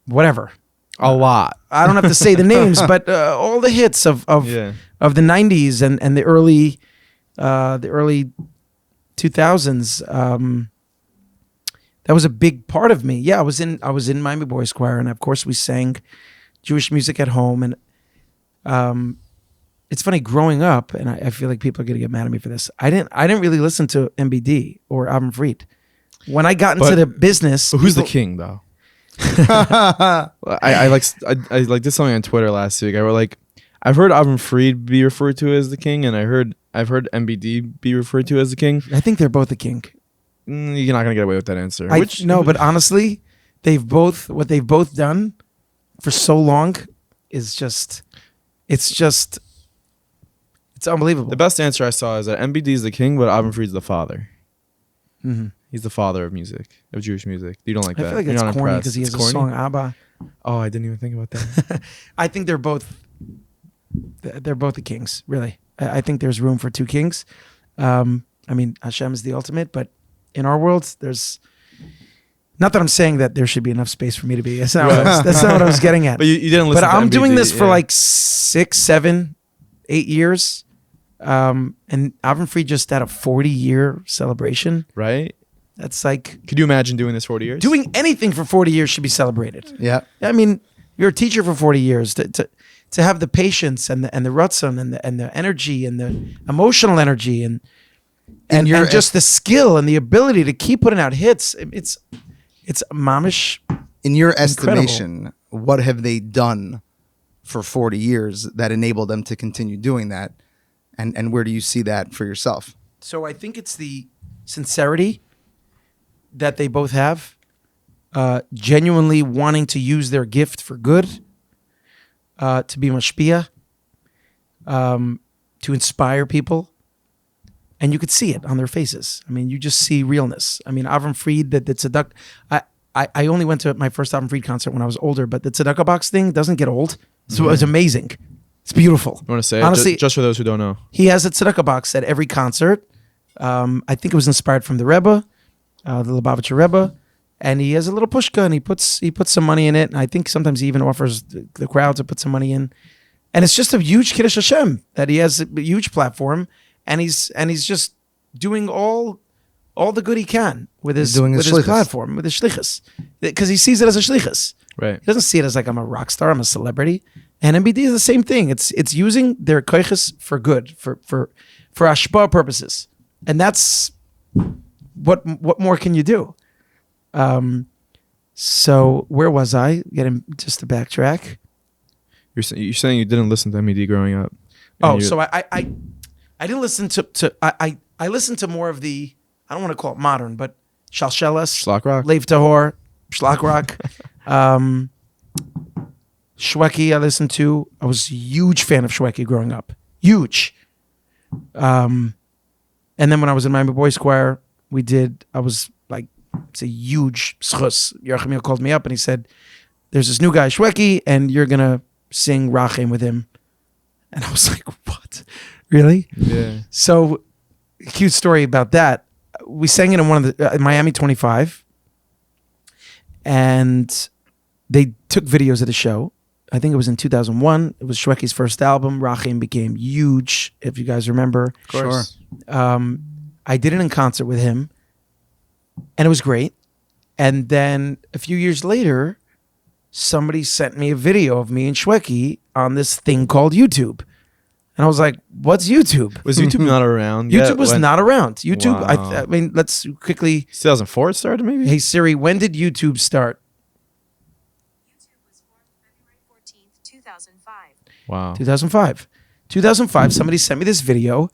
C: whatever.
A: A lot.
C: I don't have to say the names, but all the hits of the 90s and the early 2000s. That was a big part of me. Yeah, I was in Miami Boys Choir, and of course we sang Jewish music at home. And it's funny, growing up, and I feel like people are gonna get mad at me for this. I didn't really listen to MBD or Avram Fried. When I got into the business,
A: But who's the king, though? I like did something on Twitter last week. I wrote, like, I've heard Avram Fried be referred to as the king, and I've heard MBD be referred to as the king.
C: I think they're both the king.
A: You're not gonna get away with that answer.
C: No, but honestly, what they've both done for so long is just it's unbelievable.
A: The best answer I saw is that MBD is the king, but Avram Fried's the father.
C: Mm-hmm.
A: He's the father of music, of Jewish music. You don't like
C: I
A: that?
C: feel like
A: You're
C: it's
A: not
C: corny
A: impressed.
C: because he has
A: It's
C: a
A: corny?
C: song Abba.
A: Oh, I didn't even think about that.
C: I think they're both the kings, really. I think there's room for two kings. I mean, Hashem is the ultimate, but in our world, there's... Not that I'm saying that there should be enough space for me to be. That's not what I was getting at.
A: But you didn't listen
C: But
A: to
C: I'm
A: MBD,
C: doing this for like 6, 7, 8 years. And Avram Fried just had a 40-year celebration.
A: right?
C: That's like...
A: Could you imagine doing this 40 years?
C: Doing anything for 40 years should be celebrated.
B: Yeah.
C: I mean, you're a teacher for 40 years. To have the patience and the ratzon and the energy and the emotional energy and just the skill and the ability to keep putting out hits. It's mamish.
B: In your estimation, what have they done for 40 years that enabled them to continue doing that? And where do you see that for yourself?
C: So I think it's the sincerity that they both have, genuinely wanting to use their gift for good, to be mashpia, to inspire people. And you could see it on their faces. I mean, you just see realness. I mean, Avram Fried, the tzedakah. I only went to my first Avram Fried concert when I was older, but the tzedakah box thing doesn't get old. So it's amazing. It's beautiful.
A: You want to say
C: Honestly,
A: it? Just for those who don't know.
C: He has a tzedakah box at every concert. I think it was inspired from the Rebbe, the Lubavitcher Rebbe. And he has a little pushka, and he puts some money in it. And I think sometimes he even offers the crowd to put some money in. And it's just a huge Kiddush Hashem that he has a huge platform. And he's just doing all the good he can with his platform, with his shlichus, because he sees it as a shlichus.
A: Right.
C: He doesn't see it as like I'm a rock star, I'm a celebrity. And MBD is the same thing. It's using their koiches for good, for ashpa purposes, and that's what more can you do? So where was I? Getting just to backtrack.
A: You're saying you didn't listen to MED growing up.
C: Oh, so I didn't listen to I listened to more of the, I don't want to call it modern, but Shalshelas,
A: Schlock rock?
C: Lev Tahor, Schlock rock, Shweki I listened to. I was a huge fan of Shweki growing up. Huge. And then when I was in Miami Boys Choir, I was like It's a huge schus. Yerachmiel called me up and he said, there's this new guy, Shweki, and you're going to sing Rachem with him. And I was like, what? Really?
A: Yeah.
C: So, cute story about that. We sang it in one of the Miami 25, and they took videos of the show. I think it was in 2001. It was Shweki's first album. Rachem became huge, if you guys remember.
A: Of course.
C: I did it in concert with him, and it was great. And then a few years later, somebody sent me a video of me and Shweki on this thing called YouTube. And I was like, what's YouTube?
A: Was YouTube not around?
C: YouTube was not around. YouTube,
A: Wow.
C: I mean, let's quickly...
A: 2004 it started, maybe?
C: Hey, Siri, when did YouTube start?
D: YouTube was formed February 14th, 2005.
A: Wow.
C: 2005. 2005, somebody sent me this video.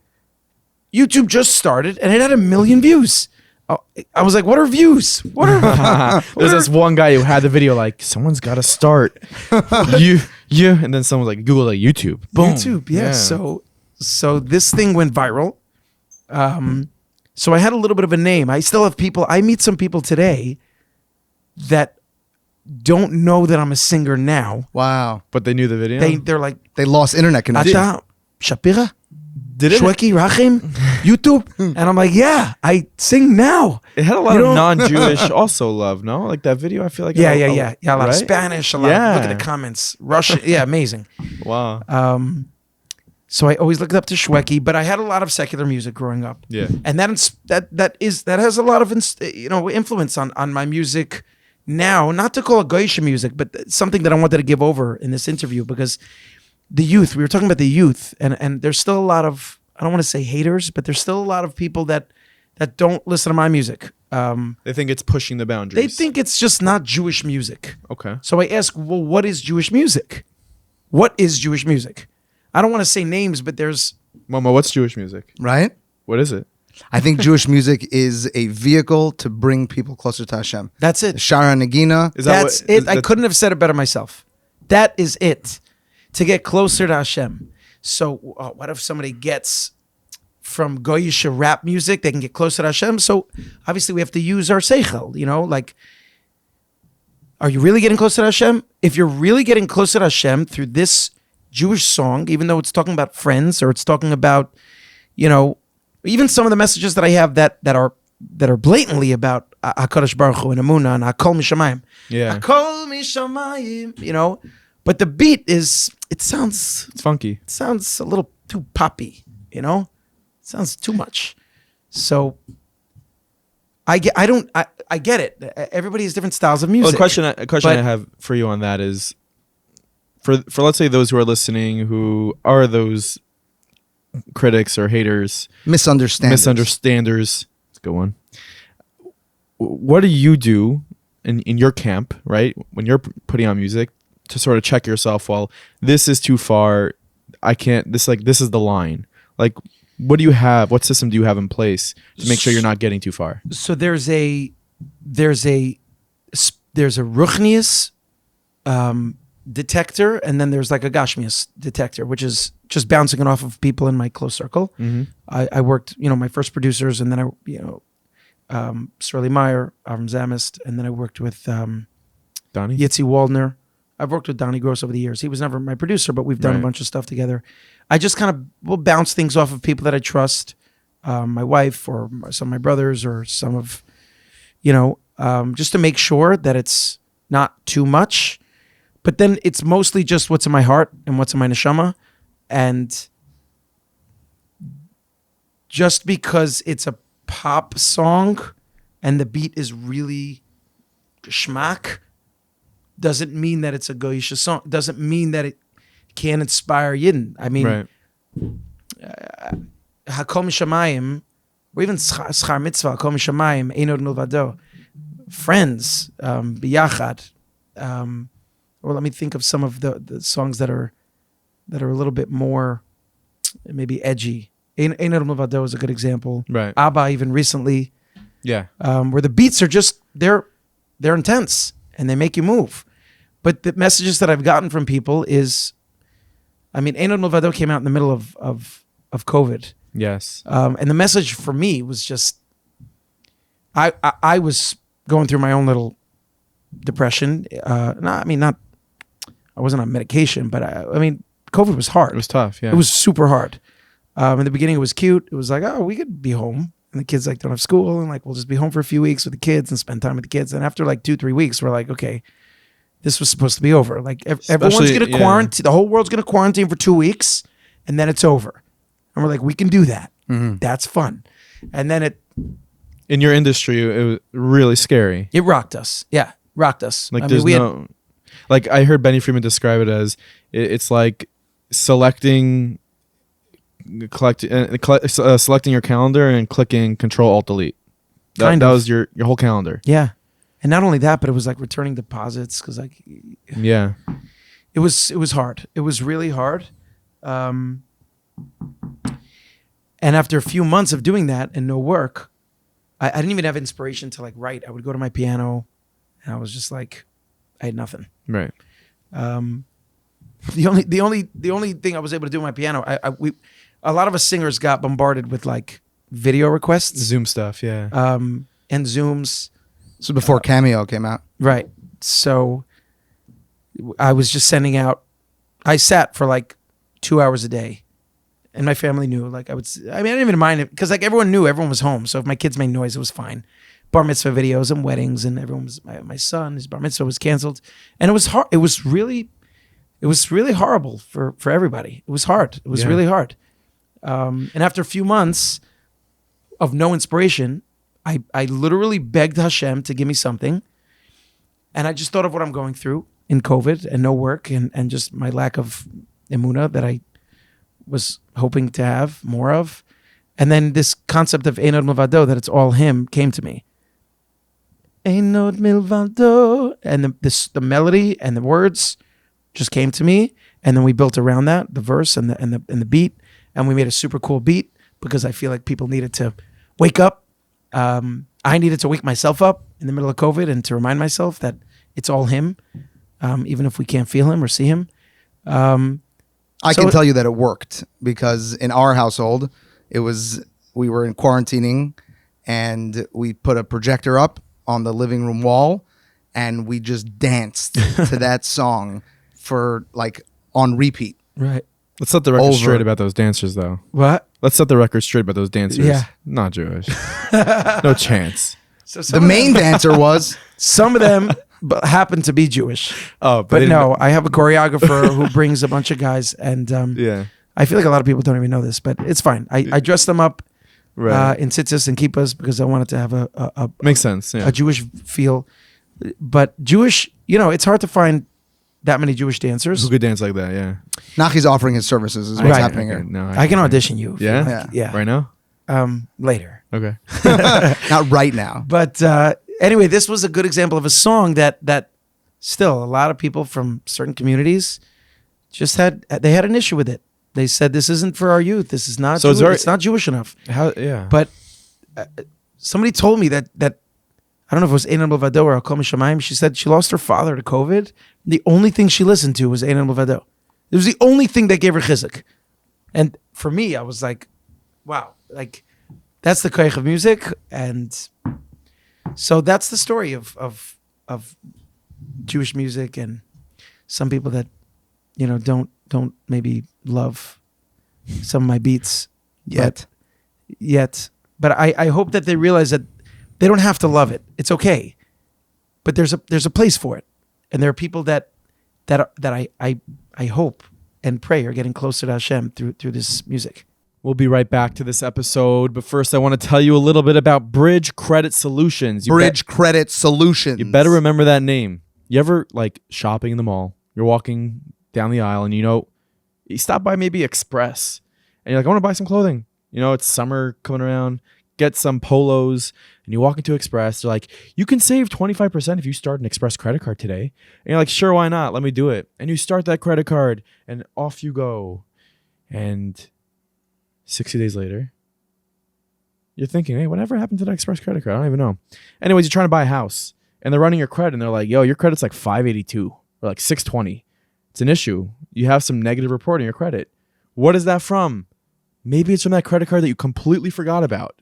C: YouTube just started, and it had 1 million views. Oh, I was like, what are views? What are...
A: There's this one guy who had the video like, someone's got to start. And then someone was like, Google like YouTube. Boom.
C: YouTube, yeah. So this thing went viral. So I had a little bit of a name. I still have people. I meet some people today that don't know that I'm a singer now.
B: Wow.
A: But they knew the video.
C: They're like,
B: They lost internet connection.
C: Ata Shapiro,
A: Did it?
C: Shweki, Rachem, YouTube, and I'm like, yeah, I sing now.
A: It had a lot
C: You
A: of
C: know-
A: non-Jewish also love, no? Like that video, I feel like.
C: Yeah.
A: it had
C: A lot of
A: right?
C: Spanish. A lot.
A: Yeah.
C: Look at the comments. Russian. Yeah, amazing.
A: Wow.
C: So I always looked up to Shweki, but I had a lot of secular music growing up.
A: Yeah.
C: And that has a lot of influence on my music now. Not to call it Goyish music, but something that I wanted to give over in this interview, because the youth, we were talking about the youth, and there's still a lot of, I don't want to say haters, but there's still a lot of people that don't listen to my music.
A: They think it's pushing the boundaries.
C: They think it's just not Jewish music.
A: Okay.
C: So I ask, well, what is Jewish music? What is Jewish music? I don't want to say names, but there's...
A: Mama, what's Jewish music?
B: Right?
A: What is it?
B: I think Jewish music is a vehicle to bring people closer to Hashem.
C: That's it.
B: Shara Nagina.
A: Is that
C: That's
A: what,
C: it.
A: is
C: I
A: that-
C: couldn't have said it better myself. That is it. To get closer to Hashem. So what if somebody gets from Goyish rap music, they can get closer to Hashem? So obviously we have to use our seichel, like, are you really getting closer to Hashem? If you're really getting closer to Hashem through this Jewish song, even though it's talking about friends, or it's talking about, even some of the messages that I have that are blatantly about HaKadosh Baruch Hu and Emunah and Hakol Mishamayim.
A: Yeah.
C: Hakol Mishamayim, but the beat it sounds
A: It's funky.
C: a little too poppy, It sounds too much. So I get it. Everybody has different styles of
A: Well,
C: music.
A: a question I have for you on that is, for let's say those who are listening who are those critics or haters, misunderstanders. It's a good one. What do you do in your camp, right? When you're putting on music to sort of check yourself, well, this is too far. I can't, this is the line. Like, what do you have? What system do you have in place to make sure you're not getting too far?
C: So there's a ruchnius detector, and then there's like a gashmius detector, which is just bouncing it off of people in my close circle.
A: Mm-hmm.
C: I worked, my first producers, and then Sterling Meyer, Avram Zamist, and then I worked with
A: Donnie?
C: Yitzi Waldner. I've worked with Donnie Gross over the years. He was never my producer, but we've done a
A: Right.
C: bunch of stuff together. I just kind of will bounce things off of people that I trust, my wife or some of my brothers or some of, just to make sure that it's not too much. But then it's mostly just what's in my heart and what's in my neshama. And just because it's a pop song and the beat is really geschmack doesn't mean that it's a goyish song. Doesn't mean that it can inspire Yidden. I mean,
A: Right.
C: Hakol Mishamayim, or even Schar Mitzvah, Hakol Mishamayim, Einod Milvado, Friends, Biyachad. Or let me think of some of the songs that are a little bit more maybe edgy. Einod Milvado is a good example.
A: Right.
C: Abba, even recently,
A: Yeah.
C: where the beats are just they're intense and they make you move. But the messages that I've gotten from people is, Einod Milvado came out in the middle of COVID,
A: Yes.
C: and the message for me was just, I was going through my own little depression. I wasn't on medication, but I mean, COVID was hard.
A: It was tough. Yeah.
C: It was super hard. In the beginning, it was cute. It was like, oh, we could be home. And the kids like don't have school. And like, we'll just be home for a few weeks with the kids and spend time with the kids. And after like 2-3 weeks, we're like, okay, this was supposed to be over. Like everyone's going to quarantine. The whole world's going to quarantine for 2 weeks and then it's over. And we're like, we can do that.
B: Mm-hmm.
C: That's fun. And then
A: in your industry, it was really scary.
C: it rocked us. Yeah. Rocked us.
A: Like
C: I mean,
A: there's
C: we had-
A: no, like I heard Benny Friedman describe it as it's like selecting your calendar and clicking Control Alt Delete. That was your whole calendar.
C: yeah. And not only that, but it was like returning deposits because like
A: Yeah.
C: it was hard. It was really hard. And after a few months of doing that and no work, I didn't even have inspiration to like write. I would go to my piano and I was just like, I had nothing.
A: Right.
C: The only thing I was able to do with my piano, a lot of us singers got bombarded with like video requests,
A: Zoom stuff. Yeah.
C: and Zooms.
B: So before Cameo came out.
C: Right. So I was just sending out. I sat for like 2 hours a day, and my family knew. Like I didn't even mind it because like everyone knew everyone was home. So if my kids made noise, it was fine. Bar mitzvah videos and weddings, and everyone was. My son, his bar mitzvah was canceled, and it was hard. It was really horrible for everybody. It was hard. It was really hard. And after a few months of no inspiration, I literally begged Hashem to give me something. And I just thought of what I'm going through in COVID and no work and just my lack of emunah that I was hoping to have more of. And then this concept of Einod Milvado, that it's all him, came to me. Einod Milvado. And the melody and the words just came to me. And then we built around that, the verse and the beat. And we made a super cool beat because I feel like people needed to wake up. I needed to wake myself up in the middle of COVID and to remind myself that it's all him, even if we can't feel him or see him.
B: I can tell you that it worked because in our household, we were in quarantining and we put a projector up on the living room wall and we just danced to that song for like on repeat.
C: Right.
A: Let's set the record straight about those dancers, though.
C: What?
A: Let's set the record straight about those dancers.
C: Yeah.
A: Not Jewish. No chance.
C: So
B: The main dancer was
C: some of them happen to be Jewish.
A: Oh,
C: But no, I have a choreographer who brings a bunch of guys, and
A: Yeah.
C: I feel like a lot of people don't even know this, but it's fine. I dressed them up
A: Right.
C: in tzitzis and kippas because I wanted to have a
A: Makes sense. Yeah.
C: a Jewish feel. But Jewish, it's hard to find that many Jewish dancers.
A: Who could dance like that? Yeah.
B: Nachi's offering his services is what's
C: Right.
B: happening here.
A: No,
C: I can audition you. if you
A: Yeah?
C: like. Yeah.
A: Right now?
C: Later.
A: Okay.
B: Not right now.
C: But anyway, this was a good example of a song that still a lot of people from certain communities just had an issue with it. They said this isn't for our youth. This is not.
A: So
C: Jewish.
A: it's
C: It's not Jewish enough.
A: How? Yeah.
C: But somebody told me that I don't know if it was Einod Milvado or Kol Mishamayim. She said she lost her father to COVID. The only thing she listened to was Einod Milvado. It was the only thing that gave her chizuk. And for me, I was like, wow, like that's the koich of music. And so that's the story of Jewish music and some people that don't maybe love some of my beats
B: Yet.
C: But I hope that they realize that they don't have to love it. It's okay, but there's a place for it, and there are people that I hope and pray are getting closer to Hashem through this music.
A: We'll be right back to this episode, but first I want to tell you a little bit about Bridge Credit Solutions.
B: Bridge Credit Solutions.
A: You better remember that name. You ever like shopping in the mall? You're walking down the aisle and you stop by maybe Express and you're like, I want to buy some clothing. It's summer coming around. Get some polos, and you walk into Express. They're like, you can save 25% if you start an Express credit card today. And you're like, sure, why not? Let me do it. And you start that credit card, and off you go. And 60 days later, you're thinking, hey, whatever happened to that Express credit card? I don't even know. Anyways, you're trying to buy a house, and they're running your credit, and they're like, yo, your credit's like 582 or like 620. It's an issue. You have some negative report on your credit. What is that from? Maybe it's from that credit card that you completely forgot about.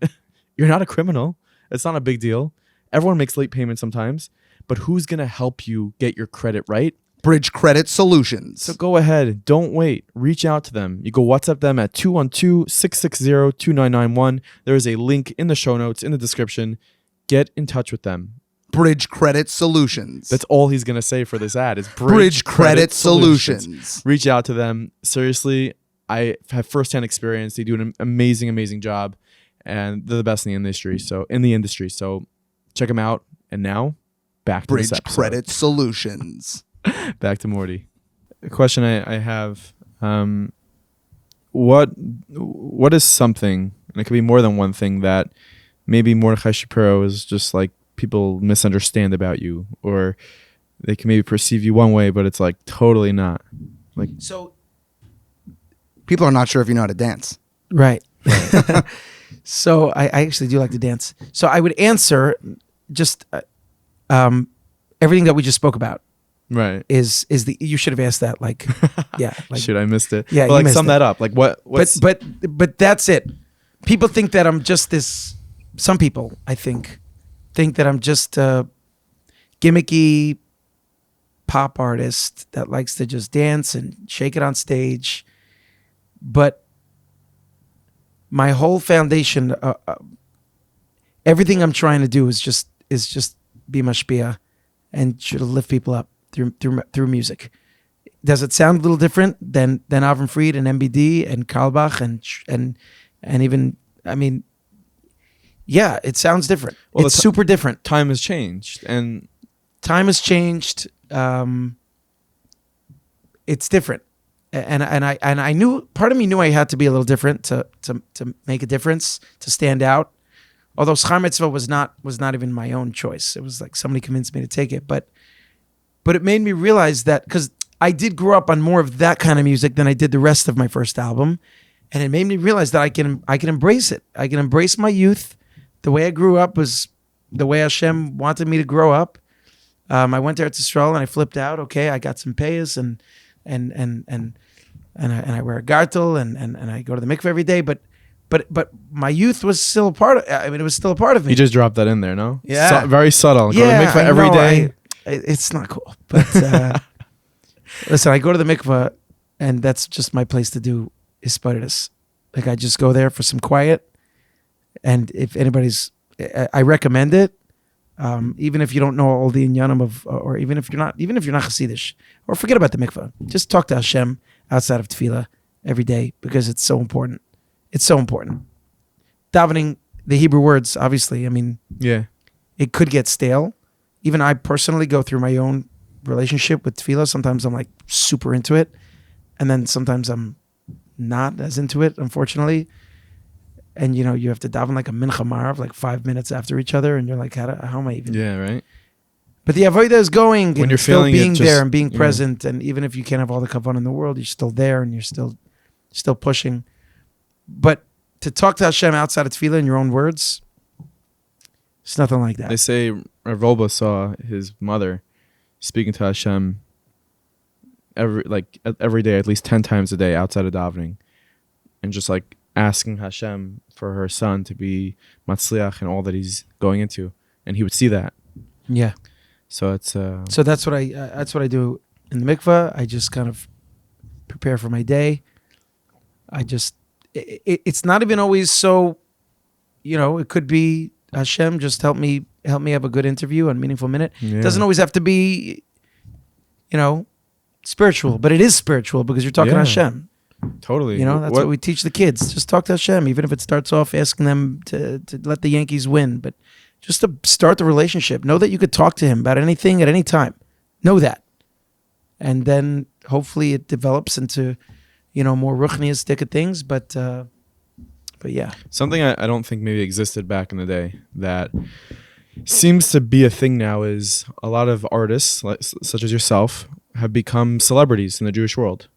A: You're not a criminal. It's not a big deal. everyone makes late payments sometimes, but who's going to help you get your credit right?
B: Bridge Credit Solutions.
A: So go ahead. Don't wait. Reach out to them. You go WhatsApp them at 212-660-2991. There is a link in the show notes, in the description. Get in touch with them.
B: Bridge Credit Solutions.
A: That's all he's going to say for this ad is
B: Bridge Credit Solutions.
A: Reach out to them. Seriously, I have firsthand experience. They do an amazing, amazing job, and they're the best in the industry. So check them out. And now, back to this
B: Bridge
A: episode.
B: Credit Solutions.
A: Back to Morty. A question I have: what is something, and it could be more than one thing, that maybe Mordechai Shapiro is just like people misunderstand about you, or they can maybe perceive you one way, but it's like totally not. Like,
C: So
B: People are not sure if you know how to dance.
C: right. So I actually do like to dance. So I would answer just everything that we just spoke about.
A: right?
C: Is you should have asked that like yeah like
A: Shoot, I missed it.
C: Yeah,
A: but
C: you
A: like
C: missed
A: sum
C: it.
A: that up. Like what's
C: but that's it. People think that I'm just this. Some people, I think that I'm just a gimmicky pop artist that likes to just dance and shake it on stage. But my whole foundation, everything I'm trying to do is just be mashpia and try to lift people up through music. Does it sound a little different than Avram Fried and MBD and Karlbach and even, I mean, yeah, it sounds different.
A: Well,
C: It's super different.
A: time has changed, and
C: Time has changed. It's different, and I knew, part of me knew I had to be a little different to make a difference, to stand out. Although Schar Mitzvah was not even my own choice. It was like somebody convinced me to take it, but it made me realize that, because I did grow up on more of that kind of music than I did the rest of my first album, and it made me realize that I can embrace it. I can embrace my youth. The way I grew up was the way Hashem wanted me to grow up. I went to Eretz Yisrael and I flipped out. Okay, I got some payas and I wear a gartel and I go to the mikveh every day. But my youth was still a part of. I mean, it was still a part of me.
A: you just dropped that in there, no?
C: Yeah.
A: Very subtle. Go to
C: Yeah,
A: mikveh
C: I
A: every
C: know,
A: day.
C: It's not cool. But listen, I go to the mikveh and that's just my place to do hisparidus. Like I just go there for some quiet. And if anybody's, I recommend it. Even if you don't know all the inyanim of, or even if you're not Hasidish, or forget about the mikveh. Just talk to Hashem outside of tefillah every day, because it's so important. It's so important. Davening, the Hebrew words, obviously, I mean,
A: Yeah.
C: it could get stale. Even I personally go through my own relationship with tefillah. Sometimes I'm like super into it, and then sometimes I'm not as into it, unfortunately. And you know, you have to daven like a mincha marav, like 5 minutes after each other, and you're like, how am I even?
A: Yeah, right.
C: But the avodah is going,
A: When
C: and
A: you're
C: still
A: feeling it,
C: being
A: just-
C: there and being
A: yeah.
C: present, and even if you can't have all the kavan in the world, you're still there and you're still pushing. But to talk to Hashem outside of tefillah in your own words, it's nothing like that.
A: They say Rav Wolbe saw his mother speaking to Hashem every day, at least 10 times a day outside of davening, and just like asking Hashem for her son to be matzliach and all that he's going into, and he would see that.
C: Yeah.
A: So it's
C: So that's what I do in the mikveh. I just kind of prepare for my day. It's not even always so, you know, it could be Hashem, just help me have a good interview on Meaningful Minute.
A: Yeah.
C: It doesn't always have to be, you know, spiritual, but it is spiritual because you're talking to
A: Yeah.
C: Hashem.
A: totally.
C: You know, that's what we teach the kids. Just talk to Hashem, even if it starts off asking them to let the Yankees win. But just to start the relationship, know that you could talk to him about anything at any time. Know that. And then hopefully it develops into, you know, more ruchniistic things. But yeah.
A: Something I don't think maybe existed back in the day that seems to be a thing now is a lot of artists, such as yourself, have become celebrities in the Jewish world.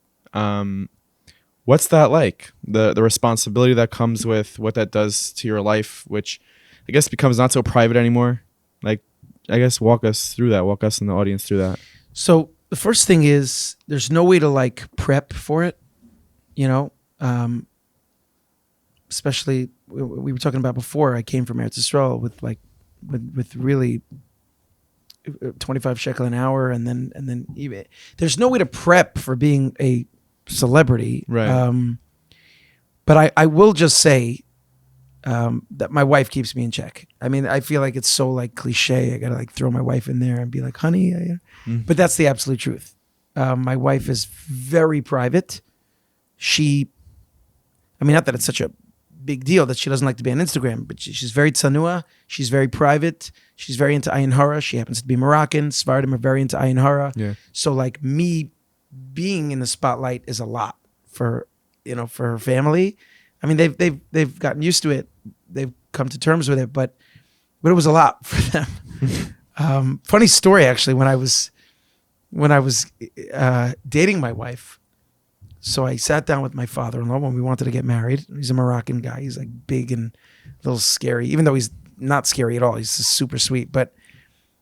A: What's that like? The responsibility that comes with what that does to your life, which I guess becomes not so private anymore. Like, I guess walk us through that. Walk us in the audience through that.
C: So the first thing is there's no way to like prep for it, you know, especially we were talking about before. I came from Eretz Yisrael with like with really 25 shekel an hour, and then even there's no way to prep for being a celebrity.
A: Right.
C: But I will just say that my wife keeps me in check. I mean, I feel like it's so like cliche. I gotta like throw my wife in there and be like, honey, but that's the absolute truth. My wife is very private. I mean, not that it's such a big deal that she doesn't like to be on Instagram, but she's very tsanua. She's very private. She's very into ayin hara. She happens to be Moroccan. Sephardim are very into ayin hara.
A: Yeah.
C: So like me being in the spotlight is a lot for her family. I mean, they've gotten used to it. They've come to terms with it, but it was a lot for them. Funny story, actually, when I was dating my wife. So I sat down with my father-in-law when we wanted to get married. He's a Moroccan guy. He's like big and a little scary, even though he's not scary at all. He's just super sweet, and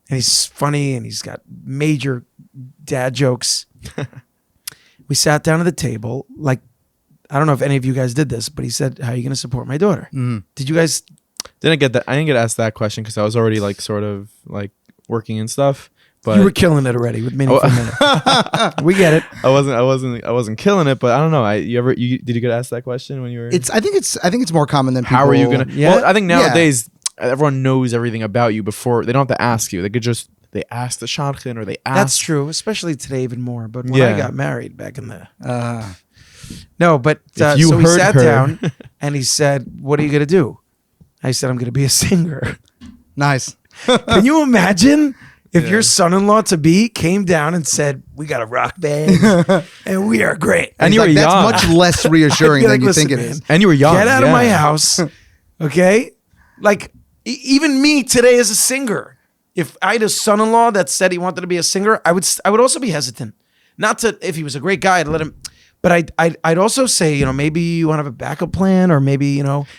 C: he's funny, and he's got major dad jokes. We sat down at the table. Like, I don't know if any of you guys did this, but he said, "How are you going to support my daughter?" Did you guys?
A: Didn't get that. I didn't get asked that question because I was already like sort of like working and stuff. But
C: You were killing it already with Meaning for a Minute. We get it.
A: I wasn't killing it, but I don't know. Did you get asked that question when you were?
B: I think it's more common than people.
A: How are you gonna?
C: Yeah.
A: Well, I think nowadays everyone knows everything about you before they don't have to ask you. They ask the shadchan or they ask.
C: That's true, especially today even more. But when I got married back in the no, but
A: If you
C: so we
A: heard
C: sat
A: her-
C: down and he said, "What are you gonna do?" I said, "I'm gonna be a singer."
B: Nice.
C: Can you imagine if your son-in-law to be came down and said, "We got a rock band and we are great,"
A: And
B: He's
A: you were
B: like, that's
A: young.
B: much less reassuring
C: I'd be
B: than
C: like,
B: you think it
C: "Listen,
B: is.
C: man,
A: And you were young.
C: get out of
A: yeah.
C: my house, okay? Like even me today as a singer, if I had a son-in-law that said he wanted to be a singer, I would also be hesitant. Not to if he was a great guy, I'd let him. But I'd also say, maybe you want to have a backup plan, or maybe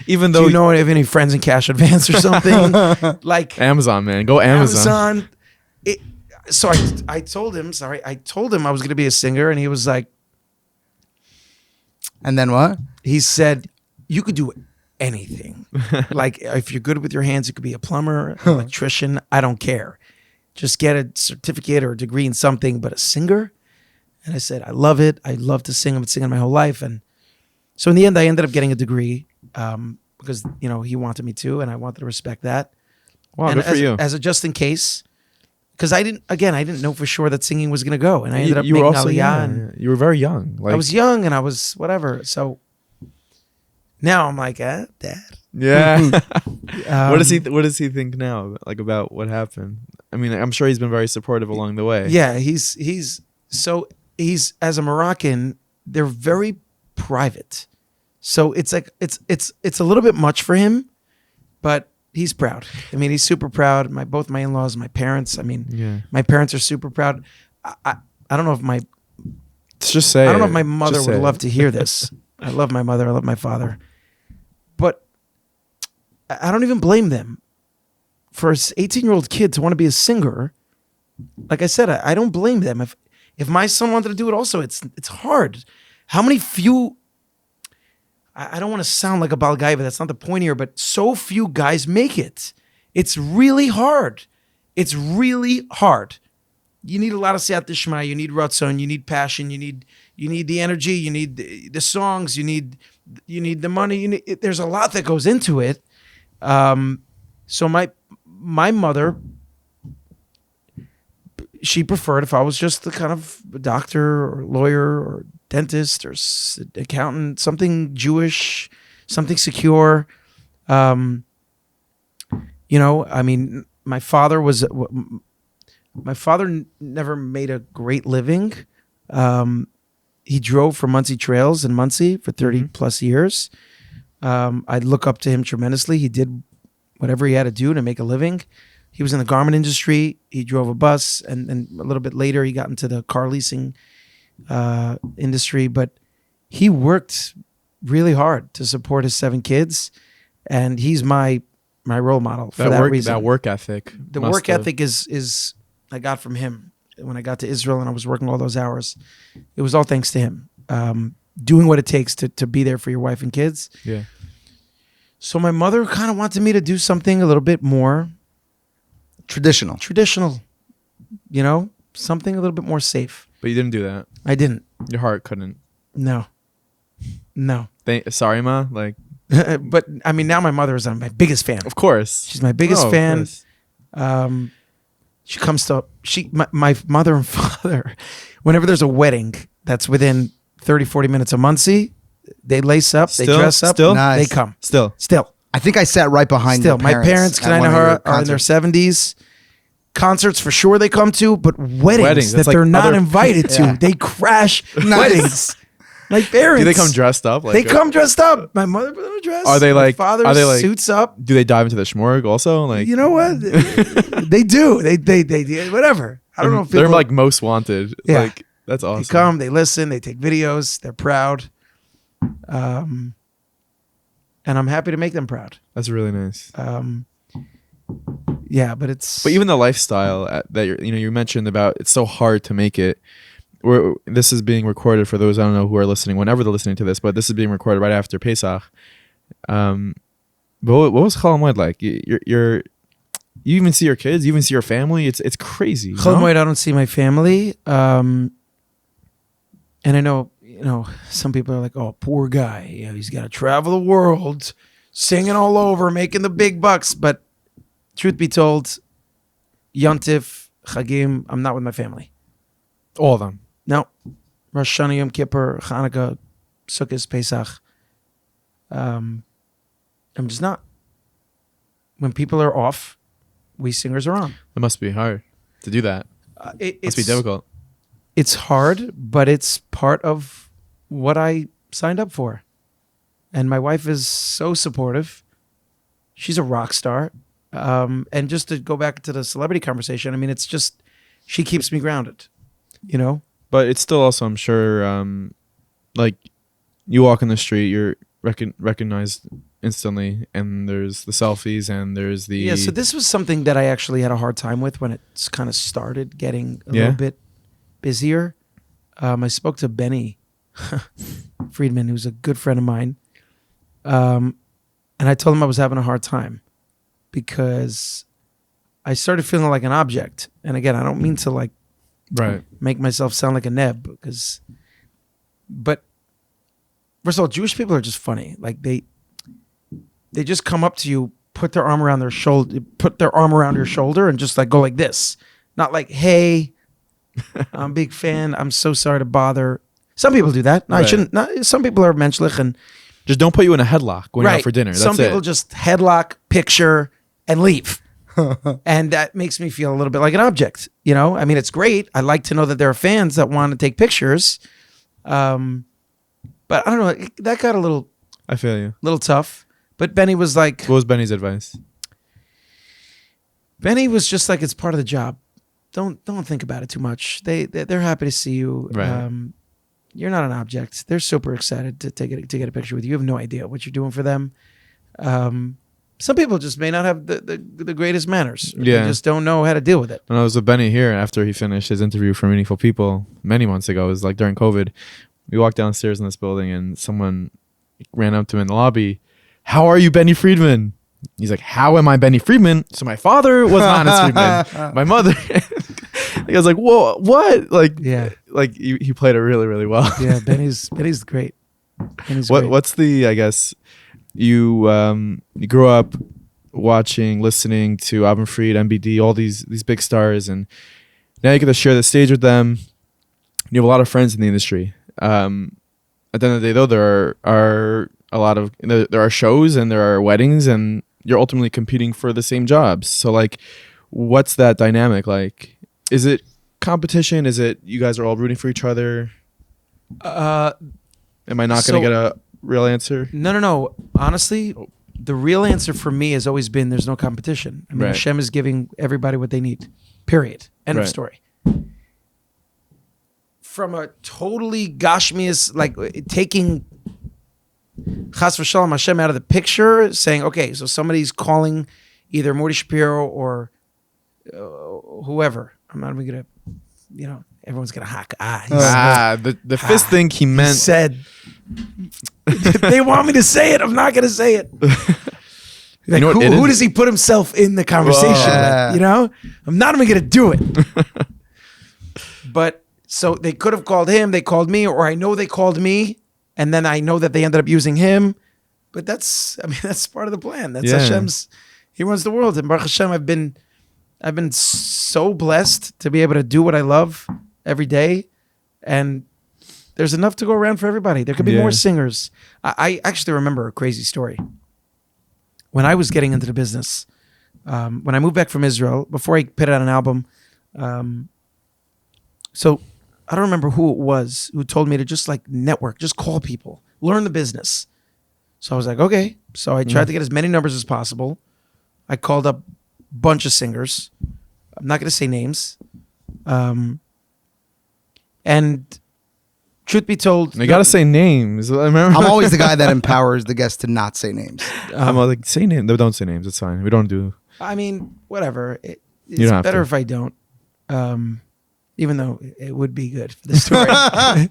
A: Even
C: do
A: though
C: you know have any friends in Cash Advance or something like
A: Amazon, man, go Amazon.
C: So I told him I was going to be a singer, and he was like,
B: And then what?
C: he said, "You could do anything. Like if you're good with your hands, you could be a plumber, an electrician. I don't care. Just get a certificate or a degree in something, but a singer." And I said, "I love it. I love to sing. I've been singing my whole life." And so in the end, I ended up getting a degree because he wanted me to, and I wanted to respect that.
A: Wow,
C: And
A: good for you.
C: as a just in case, because I didn't know for sure that singing was going to go, and I ended up
A: you were
C: making
A: also
C: Aliyah.
A: young.
C: And
A: You were very young. Like,
C: I was young, and I was whatever. So now I'm like, Dad.
A: Yeah. What does he
C: Um,
A: What does he think now? Like about what happened? I mean, I'm sure he's been very supportive along the way.
C: Yeah, he's as a Moroccan, they're very private. So it's like it's a little bit much for him, but he's proud. I mean, he's super proud. Both my in-laws, my parents. I mean,
A: Yeah.
C: my parents are super proud. I don't know if
A: Just say.
C: I don't know
A: it.
C: if my mother
A: Just
C: would
A: say
C: love
A: it.
C: to hear this. I love my mother. I love my father, but I don't even blame them for an 18-year-old kid to want to be a singer. Like I said, I don't blame them. If my son wanted to do it also, it's hard. How many few, I don't want to sound like a bal guy, but that's not the point here, but so few guys make it. It's really hard. It's really hard. You need a lot of siyat dishma, you need ratzon, you need passion, you need the energy, you need the songs, you need the money. There's a lot that goes into it. So my mother, she preferred if I was just the kind of doctor or lawyer or dentist or accountant, something Jewish, something secure. I mean, my father never made a great living. He drove for Monsey Trails in Monsey for 30 plus years. I look up to him tremendously. He did whatever he had to do to make a living. He was in the garment industry. He drove a bus, and a little bit later he got into the car leasing industry. But he worked really hard to support his 7 kids, and he's my role model for that reason.
A: That work ethic.
C: The work ethic is I got from him when I got to Israel and I was working all those hours. It was all thanks to him. Doing what it takes to be there for your wife and kids.
A: Yeah.
C: So my mother kind of wanted me to do something a little bit more
B: Traditional.
C: Something a little bit more safe.
A: But you didn't do that.
C: I didn't.
A: Your heart couldn't.
C: No.
A: Sorry, Ma. Like,
C: But I mean, now my mother is my biggest fan.
A: of course.
C: She's my biggest
A: Oh, of
C: fan.
A: course.
C: She comes to my mother and father. Whenever there's a wedding that's within 30, 40 minutes of Monsey, they lace up, they
A: Still?
C: dress up,
A: Still?
B: Nice.
C: they come.
A: Still.
B: I think I sat right behind
C: Still,
B: your
C: my parents,
B: at one of your
C: are in their
B: concerts.
C: 70s. Concerts for sure they come to, but weddings that
A: that's like
C: they're not
A: other-
C: invited to,
B: Yeah.
C: they crash
B: Nice.
C: weddings. My parents.
A: Do they come dressed up? Like,
C: They come dressed up. My mother put them dressed.
A: Are they
C: My
A: like-
C: father
A: are they like-
C: suits up.
A: Do they dive into the schmorg also? Like,
C: You know what? They do. They whatever. I don't know if
A: they're
C: people,
A: like most wanted.
C: Yeah.
A: Like, that's awesome.
C: they come, they listen, they take videos, they're proud. And I'm happy to make them proud.
A: That's really nice.
C: Yeah, but it's
A: But even the lifestyle that you mentioned about, it's so hard to make it. This is being recorded for those I don't know who are listening whenever they're listening to this, but this is being recorded right after Pesach. But what was Chol Hamoed like? You even see your kids, you even see your family. It's crazy. You
C: Chol
A: know?
C: Hamoed, I don't see my family. And I know, some people are like, "Oh, poor guy. He's got to travel the world, singing all over, making the big bucks." But truth be told, Yontif, Chagim, I'm not with my family.
A: All of them.
C: No. Rosh Hashanah, Yom Kippur, Hanukkah, Sukkot, Pesach. I'm just not. When people are off, we singers are on.
A: It must be hard to do that. It must be difficult.
C: It's hard, but it's part of what I signed up for. And my wife is so supportive. She's a rock star. And just to go back to the celebrity conversation, I mean, it's just, she keeps me grounded,
A: But it's still also, I'm sure, like you walk in the street, you're recognized instantly, and there's the selfies, and there's the
C: Yeah, so this was something that I actually had a hard time with when it kind of started getting a little bit busier. I spoke to Benny Friedman, who's a good friend of mine, and I told him I was having a hard time because I started feeling like an object. And again, I don't mean to like
A: right.
C: make myself sound like a neb, but first of all, Jewish people are just funny. Like they just come up to you, put their arm around your shoulder, and just like go like this. Not like, "Hey, I'm a big fan. I'm so sorry to bother." Some people do that. No, I
A: Right.
C: shouldn't. No, some people are menschlich and
A: Just don't put you in a headlock when you're out for dinner. That's
C: some people
A: it.
C: just headlock, picture, and leave. And that makes me feel a little bit like an object. I mean, it's great. I like to know that there are fans that want to take pictures. But I don't know. That got a little
A: I feel you.
C: tough. But Benny was like,
A: What was Benny's advice?
C: Benny was just like, it's part of the job. Don't think about it too much. They're happy to see you.
A: Right.
C: You're not an object. They're super excited to get a picture with you. You have no idea what you're doing for them. Some people just may not have the greatest manners.
A: Yeah.
C: They just don't know how to deal with it.
A: When I was with Benny here after he finished his interview for Meaningful People many months ago, it was like during COVID. We walked downstairs in this building and someone ran up to him in the lobby. "How are you, Benny Friedman?" He's like, "How am I Benny Friedman?" So my father was Hannes Friedman. My mother. I was like, "Whoa, what?" Like,
C: Yeah.
A: like he played it really, really well.
C: Yeah, Benny's great. Benny's great.
A: What's the, I guess, you grew up watching, listening to Abendfried, MBD, all these big stars, and now you get to share the stage with them. You have a lot of friends in the industry. At the end of the day, though, there are a lot of there are shows and there are weddings, and you're ultimately competing for the same jobs. So, like, what's that dynamic like? Is it competition? Is it you guys are all rooting for each other? Am I not going to get a real answer?
C: No. Honestly, the real answer for me has always been there's no competition. I mean,
A: Right.
C: Hashem is giving everybody what they need. Period. End of
A: Right.
C: story. From a totally gashmias, like taking Chas v'Shalom Hashem out of the picture, saying, okay, so somebody's calling either Mordechai Shapiro or whoever. I'm not even going to, everyone's going to hack.
A: The fist thing he meant.
C: Said, they want me to say it. I'm not going to say it. Like,
A: know what it
C: who
A: is?
C: does he put himself in the conversation
B: Whoa.
C: with? You know, I'm not even gonna do it. But so they could have called him, they called me, or I know they called me, and then I know that they ended up using him. But that's part of the plan. That's
A: Yeah.
C: Hashem's. He runs the world, and Baruch Hashem, I've been so blessed to be able to do what I love every day, and there's enough to go around for everybody. There could be
A: Yeah.
C: more singers. I actually remember a crazy story. When I was getting into the business, when I moved back from Israel, before I put out an album, so I don't remember who it was who told me to just like network, just call people, learn the business. So I was like, okay. So I tried to get as many numbers as possible. I called up a bunch of singers. I'm not going to say names. And truth be told,
A: You gotta say names. I remember.
B: I'm always the guy that empowers the guest to not say names.
A: I'm like, say names. No, don't say names. It's fine. We don't do.
C: I mean, whatever. It's
A: don't have
C: better
A: to.
C: if I don't. Even though it would be good for the story.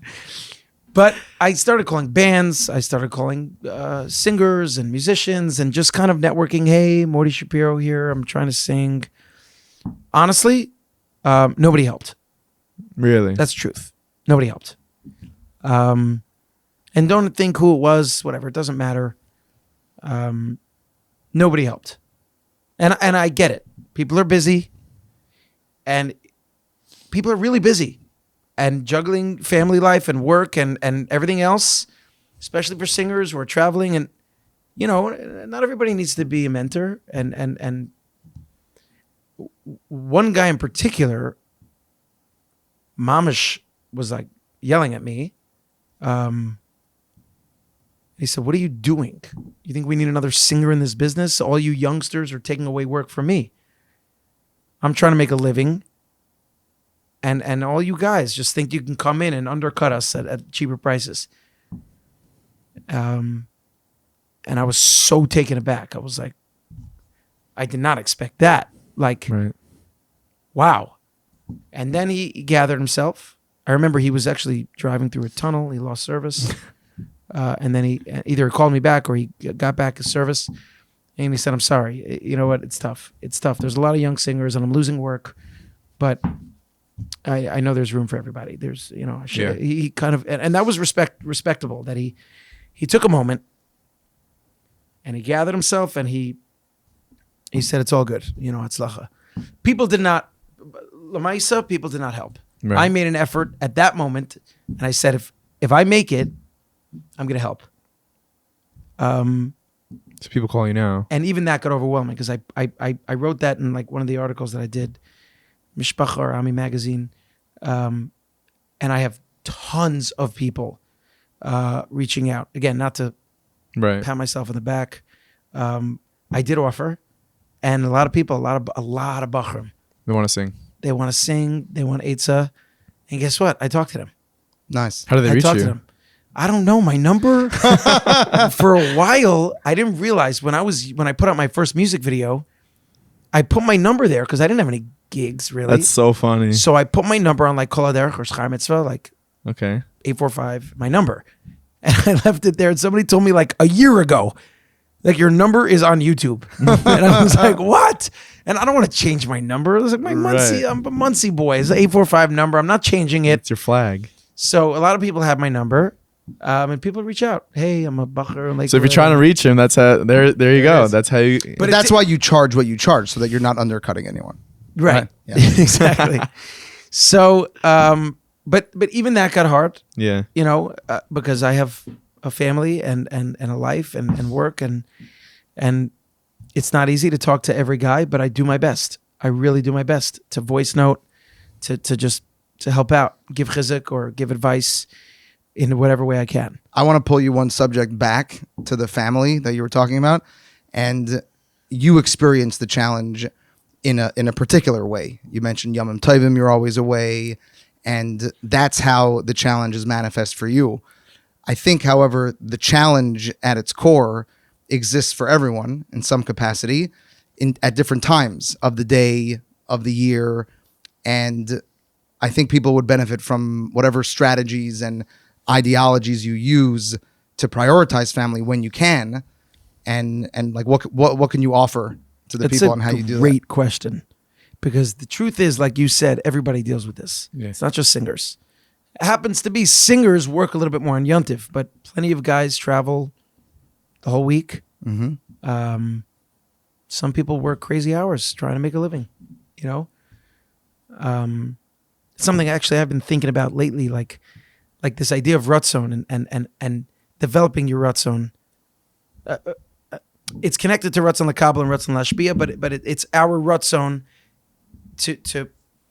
C: But I started calling bands. I started calling singers and musicians and just kind of networking. Hey, Mordechai Shapiro here. I'm trying to sing. Honestly, nobody helped.
A: Really?
C: That's the truth. Nobody helped. And don't think who it was, whatever. It doesn't matter. Nobody helped. And I get it. People are busy. And people are really busy. And juggling family life and work and everything else, especially for singers who are traveling. And, you know, not everybody needs to be a mentor. And one guy in particular, Mamish, was like yelling at me. He said, "What are you doing? You think we need another singer in this business? All you youngsters are taking away work from me. I'm trying to make a living. And all you guys just think you can come in and undercut us at cheaper prices." And I was so taken aback. I was like, I did not expect that. Like,
A: Right.
C: wow. And then he gathered himself. I remember he was actually driving through a tunnel. He lost service. And then he either called me back or he got back his service. And he said, "I'm sorry. You know what? It's tough. It's tough. There's a lot of young singers and I'm losing work. But I know there's room for everybody." There's, you know,
A: Yeah.
C: he kind of, and that was respectable that he took a moment and he gathered himself and he said, "It's all good. You know, hatzlacha." People did not help.
A: Right.
C: I made an effort at that moment and I said, if I make it, I'm going to help.
A: So people call you now.
C: And even that got overwhelming because I wrote that in like one of the articles that I did, Mishpacha or Ami magazine. And I have tons of people reaching out. Again, not to
A: Right.
C: pat myself on the back. I did offer, and a lot of people, a lot of bachrim,
A: They want to sing.
C: they want to sing, they want eitzah, and guess what? I talked to them.
B: Nice.
A: How do they
C: I
A: reach
C: talked
A: you?
C: to them. I don't know my number. For a while, I didn't realize when I put out my first music video, I put my number there because I didn't have any gigs really.
A: That's so funny.
C: So I put my number on like Kol HaDerech or Schar Mitzvah, like
A: Okay.
C: 845, my number. And I left it there. And somebody told me like a year ago, like, your number is on YouTube. And I was like, what? And I don't want to change my number. I was like, my Monsey,
A: Right.
C: I'm a Monsey boy. It's an 845 number. I'm not changing it.
A: It's your flag.
C: So a lot of people have my number. And people reach out. Hey, I'm a bacher. Like,
A: So if you're trying to reach him, that's how. There you go.
C: is.
A: That's how you.
B: But that's why you charge what you charge, so that you're not undercutting anyone.
C: right.
B: Yeah.
C: Exactly. So, but even that got hard.
A: Yeah.
C: You know, because I have a family and a life and work and it's not easy to talk to every guy, but I do my best. I really do my best to voice note, to help out, give chizuk or give advice in whatever way I can.
B: I want to pull you one subject back to the family that you were talking about, and you experienced the challenge in a particular way. You mentioned Yom Tovim, you're always away, and that's how the challenge is manifest for you. I think, however, the challenge at its core exists for everyone in some capacity at different times of the day, of the year, and I think people would benefit from whatever strategies and ideologies you use to prioritize family when you can, and like what can you offer to the people on how you do that?
C: Great question. Because the truth is, like you said, everybody deals with this.
A: Yeah.
C: It's not just singers. It happens to be singers work a little bit more on Yontif, but plenty of guys travel the whole week.
B: Mm-hmm.
C: Some people work crazy hours trying to make a living, you know? Something actually I've been thinking about lately, like this idea of Ratzon and developing your Ratzon. It's connected to Ratzon LaKabel and Ratzon LaShpia, but it's our Ratzon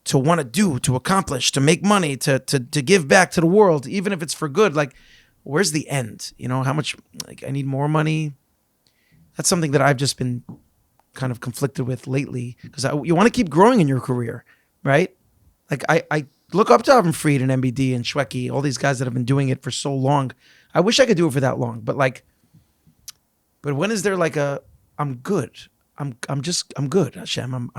C: to want to do, to accomplish, to make money, to give back to the world, even if it's for good. Like, where's the end? You know, how much, like, I need more money. That's something that I've just been kind of conflicted with lately, because you want to keep growing in your career, right? Like, I look up to Avram Fried and MBD and Shweki, all these guys that have been doing it for so long. I wish I could do it for that long, but when is there like I'm good. I'm good, Hashem.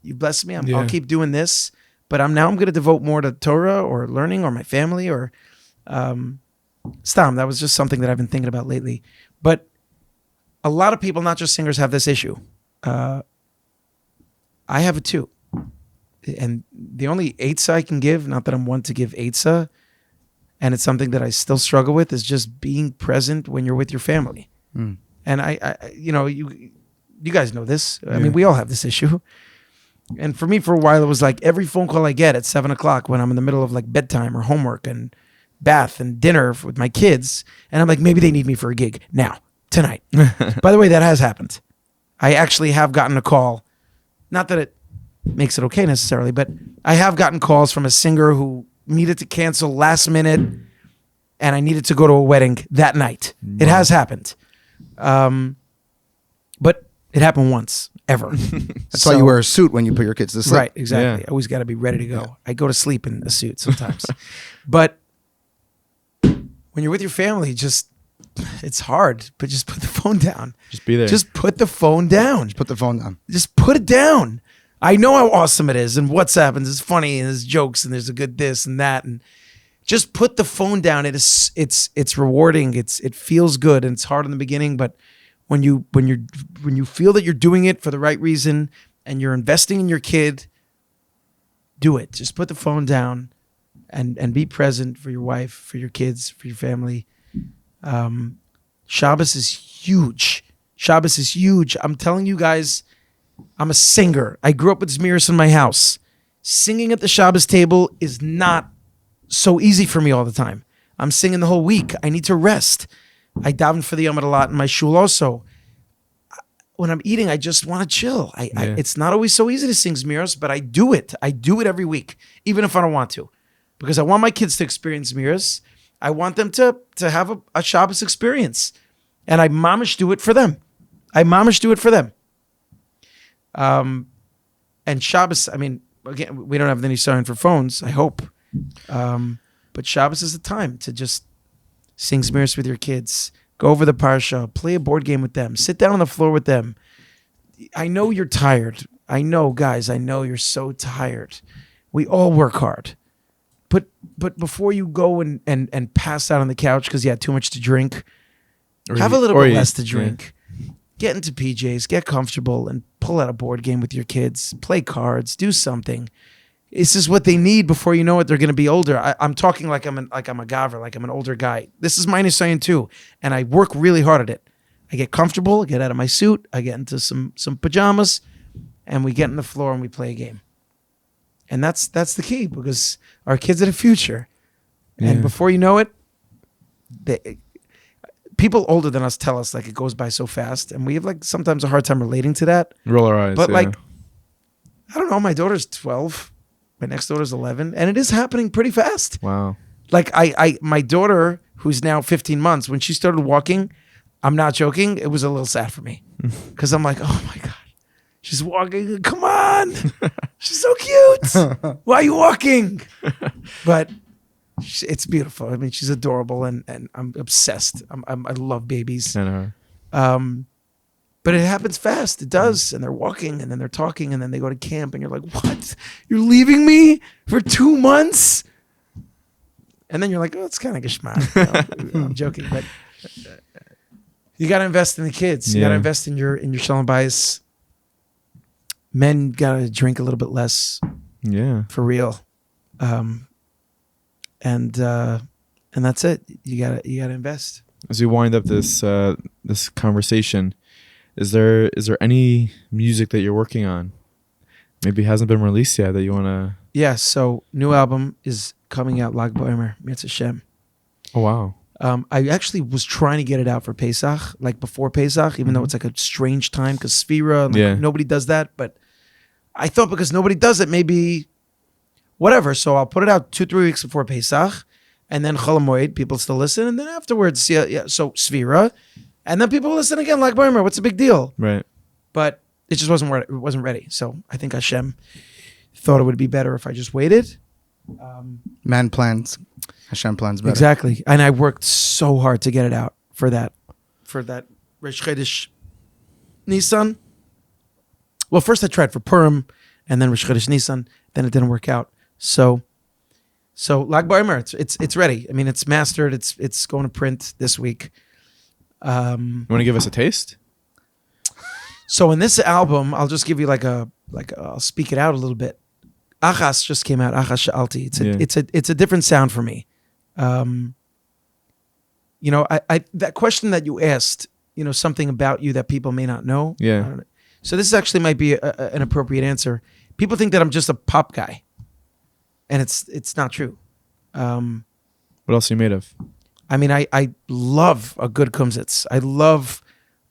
C: You bless me. I'll keep doing this, but I'm going to devote more to Torah or learning or my family or Stam. That was just something that I've been thinking about lately. But a lot of people, not just singers, have this issue. I have it too. And the only eitzah I can give, not that I'm one to give eitzah, and it's something that I still struggle with, is just being present when you're with your family. Mm. And I you know, you guys know this. I mean, we all have this issue. And for me, for a while, it was like every phone call I get at 7:00 when I'm in the middle of like bedtime or homework and bath and dinner with my kids, and I'm like, maybe they need me for a gig now, tonight. By the way, that has happened. I actually have gotten a call. Not that it makes it okay necessarily, but I have gotten calls from a singer who needed to cancel last minute, and I needed to go to a wedding that night. Wow. It has happened. But it happened once, ever.
B: That's why you wear a suit when you put your kids to sleep.
C: Right, exactly. I always got to be ready to go. Yeah. I go to sleep in a suit sometimes. But when you're with your family, it's hard, but just put the phone down.
A: Just be there.
C: Just put the phone down.
B: Just put the phone down.
C: Just put it down. I know how awesome it is, and WhatsApp, and it's funny, and there's jokes, and there's a good this and that, and just put the phone down. It's rewarding. It feels good, and it's hard in the beginning, but when you feel that you're doing it for the right reason and you're investing in your kid, do it. Just put the phone down and be present for your wife, for your kids, for your family. Shabbos is huge. Shabbos is huge. I'm telling you guys, I'm a singer. I grew up with Zmiris in my house. Singing at the Shabbos table is not so easy for me all the time. I'm singing the whole week. I need to rest. I daven for the Yom a lot in my shul also. When I'm eating, I just want to chill. It's not always so easy to sing Zmiros, but I do it. I do it every week, even if I don't want to. Because I want my kids to experience Zmiros. I want them to have a Shabbos experience. And I mamish do it for them. And Shabbos, I mean, again, we don't have any sign for phones, I hope. But Shabbos is the time to just sing Zmiros with your kids, go over the parsha, play a board game with them, sit down on the floor with them. I know you're tired. I know, guys, I know you're so tired. We all work hard. But before you go and pass out on the couch because you had too much to drink, have a little bit less to drink. Yeah. Get into PJs, get comfortable, and pull out a board game with your kids. Play cards, do something. This is what they need before you know it. They're going to be older. I'm talking like I'm a gaver, like I'm an older guy. This is my nisayon too, and I work really hard at it. I get comfortable, I get out of my suit, I get into some pajamas, and we get on the floor and we play a game. And that's the key, because our kids are the future. Yeah. And before you know it, people older than us tell us like it goes by so fast, and we have like sometimes a hard time relating to that.
A: Roll our eyes.
C: But like, I don't know, my daughter's 12. My next daughter's 11, and it is happening pretty fast.
A: Wow.
C: Like my daughter, who's now 15 months, when she started walking, I'm not joking, it was a little sad for me. Because I'm like, oh my God, she's walking. Come on. She's so cute. Why are you walking? But it's beautiful. I mean, she's adorable, and I'm obsessed. I love babies.
A: I know.
C: But it happens fast. It does. And they're walking, and then they're talking, and then they go to camp, and you're like, what? You're leaving me for 2 months? And then you're like, oh, it's kind of geshmak. I'm joking. But You got to invest in the kids. You got to invest in your shalom bayis. Men got to drink a little bit less.
A: Yeah.
C: For real. And that's it. You gotta invest.
A: As we wind up this this conversation, is there any music that you're working on? Maybe hasn't been released yet that you wanna.
C: Yeah. So new album is coming out. Lag Ba'omer, Mitzvah Shem.
A: Oh wow.
C: I actually was trying to get it out for Pesach, like before Pesach, even though it's like a strange time because Sfira, nobody does that. But I thought because nobody does it, maybe whatever. So I'll put it out 2-3 weeks before Pesach, and then Chol Hamoed, people still listen, and then afterwards, so Sfira, and then people listen again, like Ba'omer. What's the big deal?
A: Right.
C: But it just wasn't ready. So I think Hashem thought it would be better if I just waited.
B: Man plans. Hashem plans better.
C: Exactly. And I worked so hard to get it out for that Rosh Chodesh Nisan. Well, first I tried for Purim and then Rosh Chodesh Nisan. Then it didn't work out. So Lag Ba'omer, it's ready. I mean, it's mastered. It's going to print this week.
A: You want to give us a taste?
C: So in this album, I'll just give you I'll speak it out a little bit. Achas just came out. Achas Sha'alti. It's a different sound for me. I that question that you asked, something about you that people may not know.
A: Yeah.
C: So this actually might be an appropriate answer. People think that I'm just a pop guy, and it's not true.
A: What else are you made of?
C: I mean, I love a good kumsitz. I love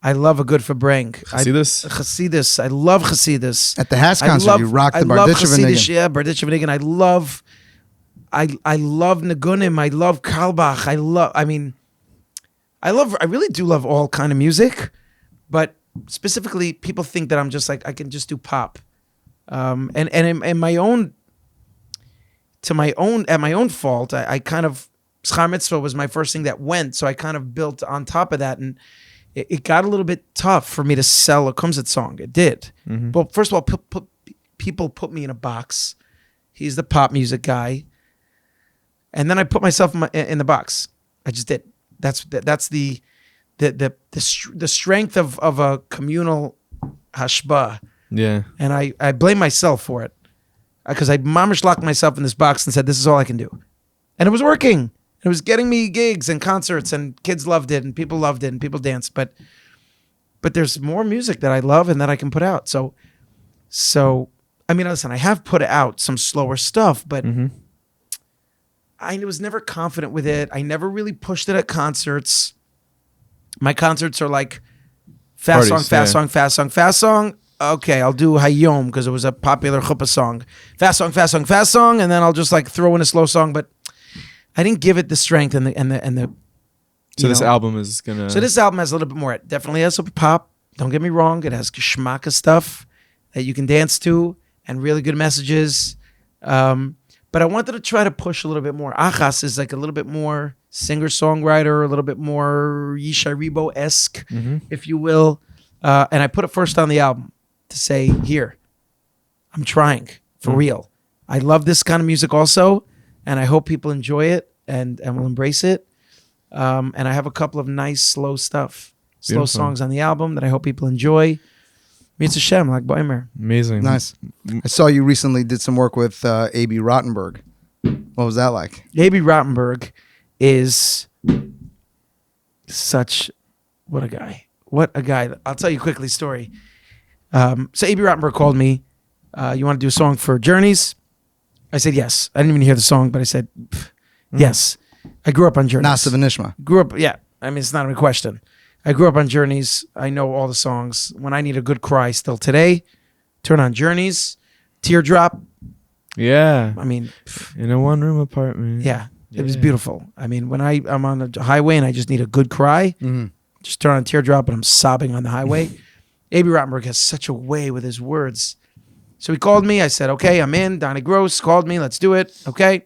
C: a good Fabrang. Chassidus. I love Chassidus.
B: At the HANC concert, you rocked the Barditchev Nigun.
C: Yeah, Barditchev Nigun. I love Nagunim. I love Karlbach. I really do love all kind of music, but specifically, people think that I'm just I can just do pop. And in my own fault, I kind of, Schar Mitzvah was my first thing that went, so I kind of built on top of that, and it got a little bit tough for me to sell a Kumsit song. It did. Mm-hmm. Well, first of all, people put me in a box. He's the pop music guy, and then I put myself in the box. I just did. That's the strength of a communal hashba.
A: Yeah.
C: And I blame myself for it because I mamish locked myself in this box and said, this is all I can do. And it was working. It was getting me gigs and concerts, and kids loved it, and people loved it, and people danced. But there's more music that I love and that I can put out. So I mean, listen, I have put out some slower stuff, but I was never confident with it. I never really pushed it at concerts. My concerts are like fast song, fast song, fast song, fast song. Okay, I'll do Hayom because it was a popular chuppah song. Fast song, fast song, fast song, and then I'll just throw in a slow song. But I didn't give it the strength and the.
A: So this album is gonna.
C: So this album has a little bit more. It definitely has some pop. Don't get me wrong. It has geschmacka stuff that you can dance to and really good messages. But I wanted to try to push a little bit more. Achas is a little bit more singer-songwriter, a little bit more Yishai Ribo-esque, if you will. And I put it first on the album to say, here, I'm trying for real. I love this kind of music also, and I hope people enjoy it and will embrace it. And I have a couple of nice slow songs on the album that I hope people enjoy. Mitzvah Shem, like Ba'omer.
A: Amazing.
B: Nice. I saw you recently did some work with A.B. Rottenberg. What was that like?
C: A.B. Rottenberg is what a guy. I'll tell you quickly a story. So A.B. Rottenberg called me. You want to do a song for Journeys? I said yes. I didn't even hear the song, but I said yes. I grew up on Journeys.
B: Nasa V'Nishma.
C: Grew up, yeah. I mean, it's not even a question. I grew up on Journeys. I know all the songs. When I need a good cry still today, turn on Journeys. Teardrop.
A: Yeah.
C: I mean,
A: in a one-room apartment.
C: Yeah. It was beautiful. I mean, when I'm on the highway and I just need a good cry, just turn on Teardrop and I'm sobbing on the highway. A.B. Rottenberg has such a way with his words. So he called me. I said, okay, I'm in. Donnie Gross called me. Let's do it. Okay.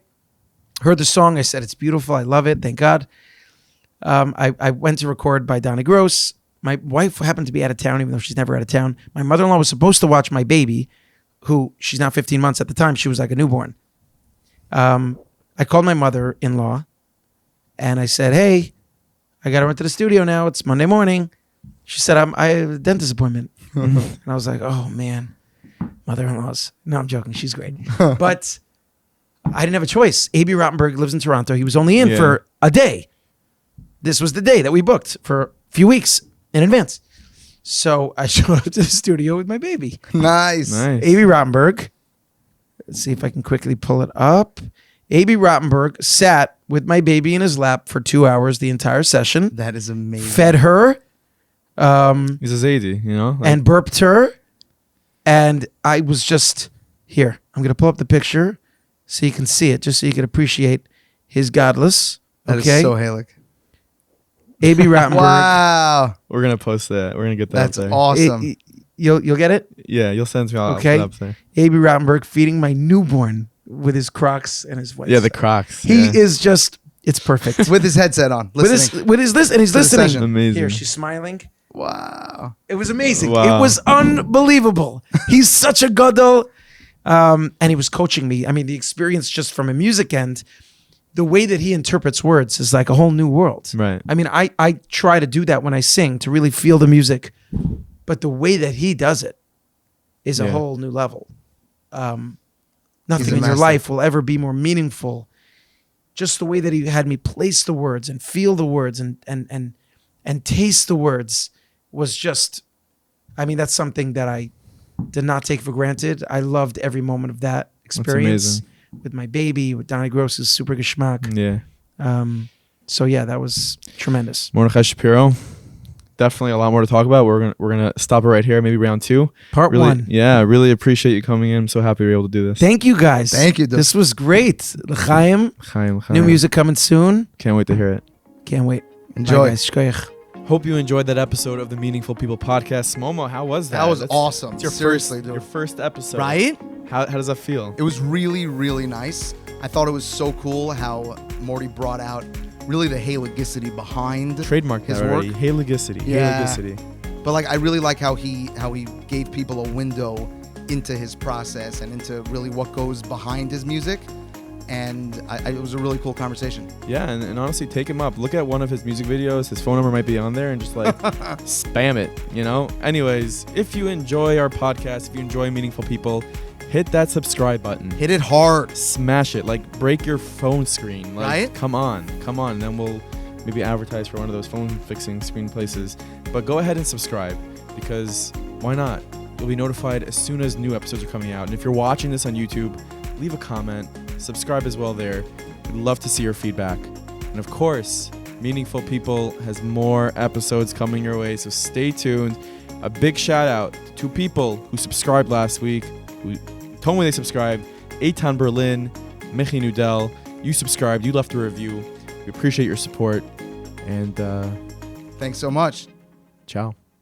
C: Heard the song. I said, it's beautiful. I love it. Thank God. I went to record by Donnie Gross. My wife happened to be out of town, even though she's never out of town. My mother-in-law was supposed to watch my baby, who she's now 15 months at the time. She was like a newborn. I called my mother-in-law and I said, hey, I got to run to the studio now. It's Monday morning. She said, I have a dentist appointment. And I was like, oh, man. Mother-in-law's. No, I'm joking. She's great. But I didn't have a choice. A.B. Rottenberg lives in Toronto. He was only in for a day. This was the day that we booked for a few weeks in advance. So I showed up to the studio with my baby.
B: Nice.
C: A.B. Rottenberg. Let's see if I can quickly pull it up. A.B. Rottenberg sat with my baby in his lap for 2 hours the entire session.
B: That is amazing.
C: Fed her.
A: He's a Zaidi, you know?
C: And burped her. And I was just, here, I'm going to pull up the picture so you can see it, just so you can appreciate his godless.
B: That is so Halik.
C: A.B. Rottenberg.
B: Wow.
A: We're going to post that. We're going to get that
B: That's
A: up there.
B: awesome.
C: You'll get it?
A: Yeah, you'll send me all
C: Okay.
A: up there.
C: A.B. Rottenberg feeding my newborn with his Crocs and his wife.
A: Yeah, the Crocs.
C: He
A: yeah.
C: is just, it's perfect.
B: With his headset on. Listening.
C: with his list, and he's
B: To the
C: listening.
B: session.
A: Amazing.
C: Here, she's smiling.
B: Wow.
C: It was amazing.
A: Wow.
C: It was unbelievable. He's such a gadol. And he was coaching me. I mean, the experience just from a music end, the way that he interprets words is like a whole new world.
A: Right.
C: I mean, I try to do that when I sing, to really feel the music. But the way that he does it is a whole new level. Nothing in your
B: master.
C: life will ever be more meaningful. Just the way that he had me place the words and feel the words and taste the words was just, I mean, that's something that I did not take for granted. I loved every moment of that experience with my baby, with Donnie Gross's super geschmack.
A: Yeah.
C: So yeah, that was tremendous.
A: Mordechai Shapiro. Definitely a lot more to talk about. We're gonna stop it right here. Maybe round 2.
C: Part
A: really,
C: 1.
A: Yeah, really appreciate you coming in. I'm so happy we were able to do this.
C: Thank you guys.
B: Thank you, dude.
C: This was great. L'chaim.
A: Chaim.
C: New music coming soon.
A: Can't wait to hear it.
C: Can't wait.
B: Enjoy.
C: Bye, guys. Shkoyach.
A: Hope you enjoyed that episode of the Meaningful People podcast. Momo, how was that?
B: That was awesome.
A: It's your
B: Seriously,
A: first,
B: dude.
A: your first episode.
B: Right?
A: How does that feel?
B: It was really, really nice. I thought it was so cool how Morty brought out really the haligicity behind
A: Trademark
B: his
A: that already.
B: work.
A: Haligicity.
B: Yeah.
A: Haligicity.
B: But like, I really like how he gave people a window into his process and into really what goes behind his music. And it was a really cool conversation.
A: Yeah, and honestly, take him up. Look at one of his music videos. His phone number might be on there, and just like spam it, you know? Anyways, if you enjoy our podcast, if you enjoy Meaningful People, hit that subscribe button.
B: Hit it hard.
A: Smash it. Like, break your phone screen. Like,
B: Right?
A: Come on. And then we'll maybe advertise for one of those phone fixing screen places. But go ahead and subscribe, because why not? You'll be notified as soon as new episodes are coming out. And if you're watching this on YouTube, leave a comment. Subscribe as well there. We'd love to see your feedback. And of course, Meaningful People has more episodes coming your way, so stay tuned. A big shout out to 2 people who subscribed last week, who told me they subscribed. Eitan Berlin, Michi Nudel. You subscribed, you left a review. We appreciate your support. And
B: Thanks so much.
A: ciao.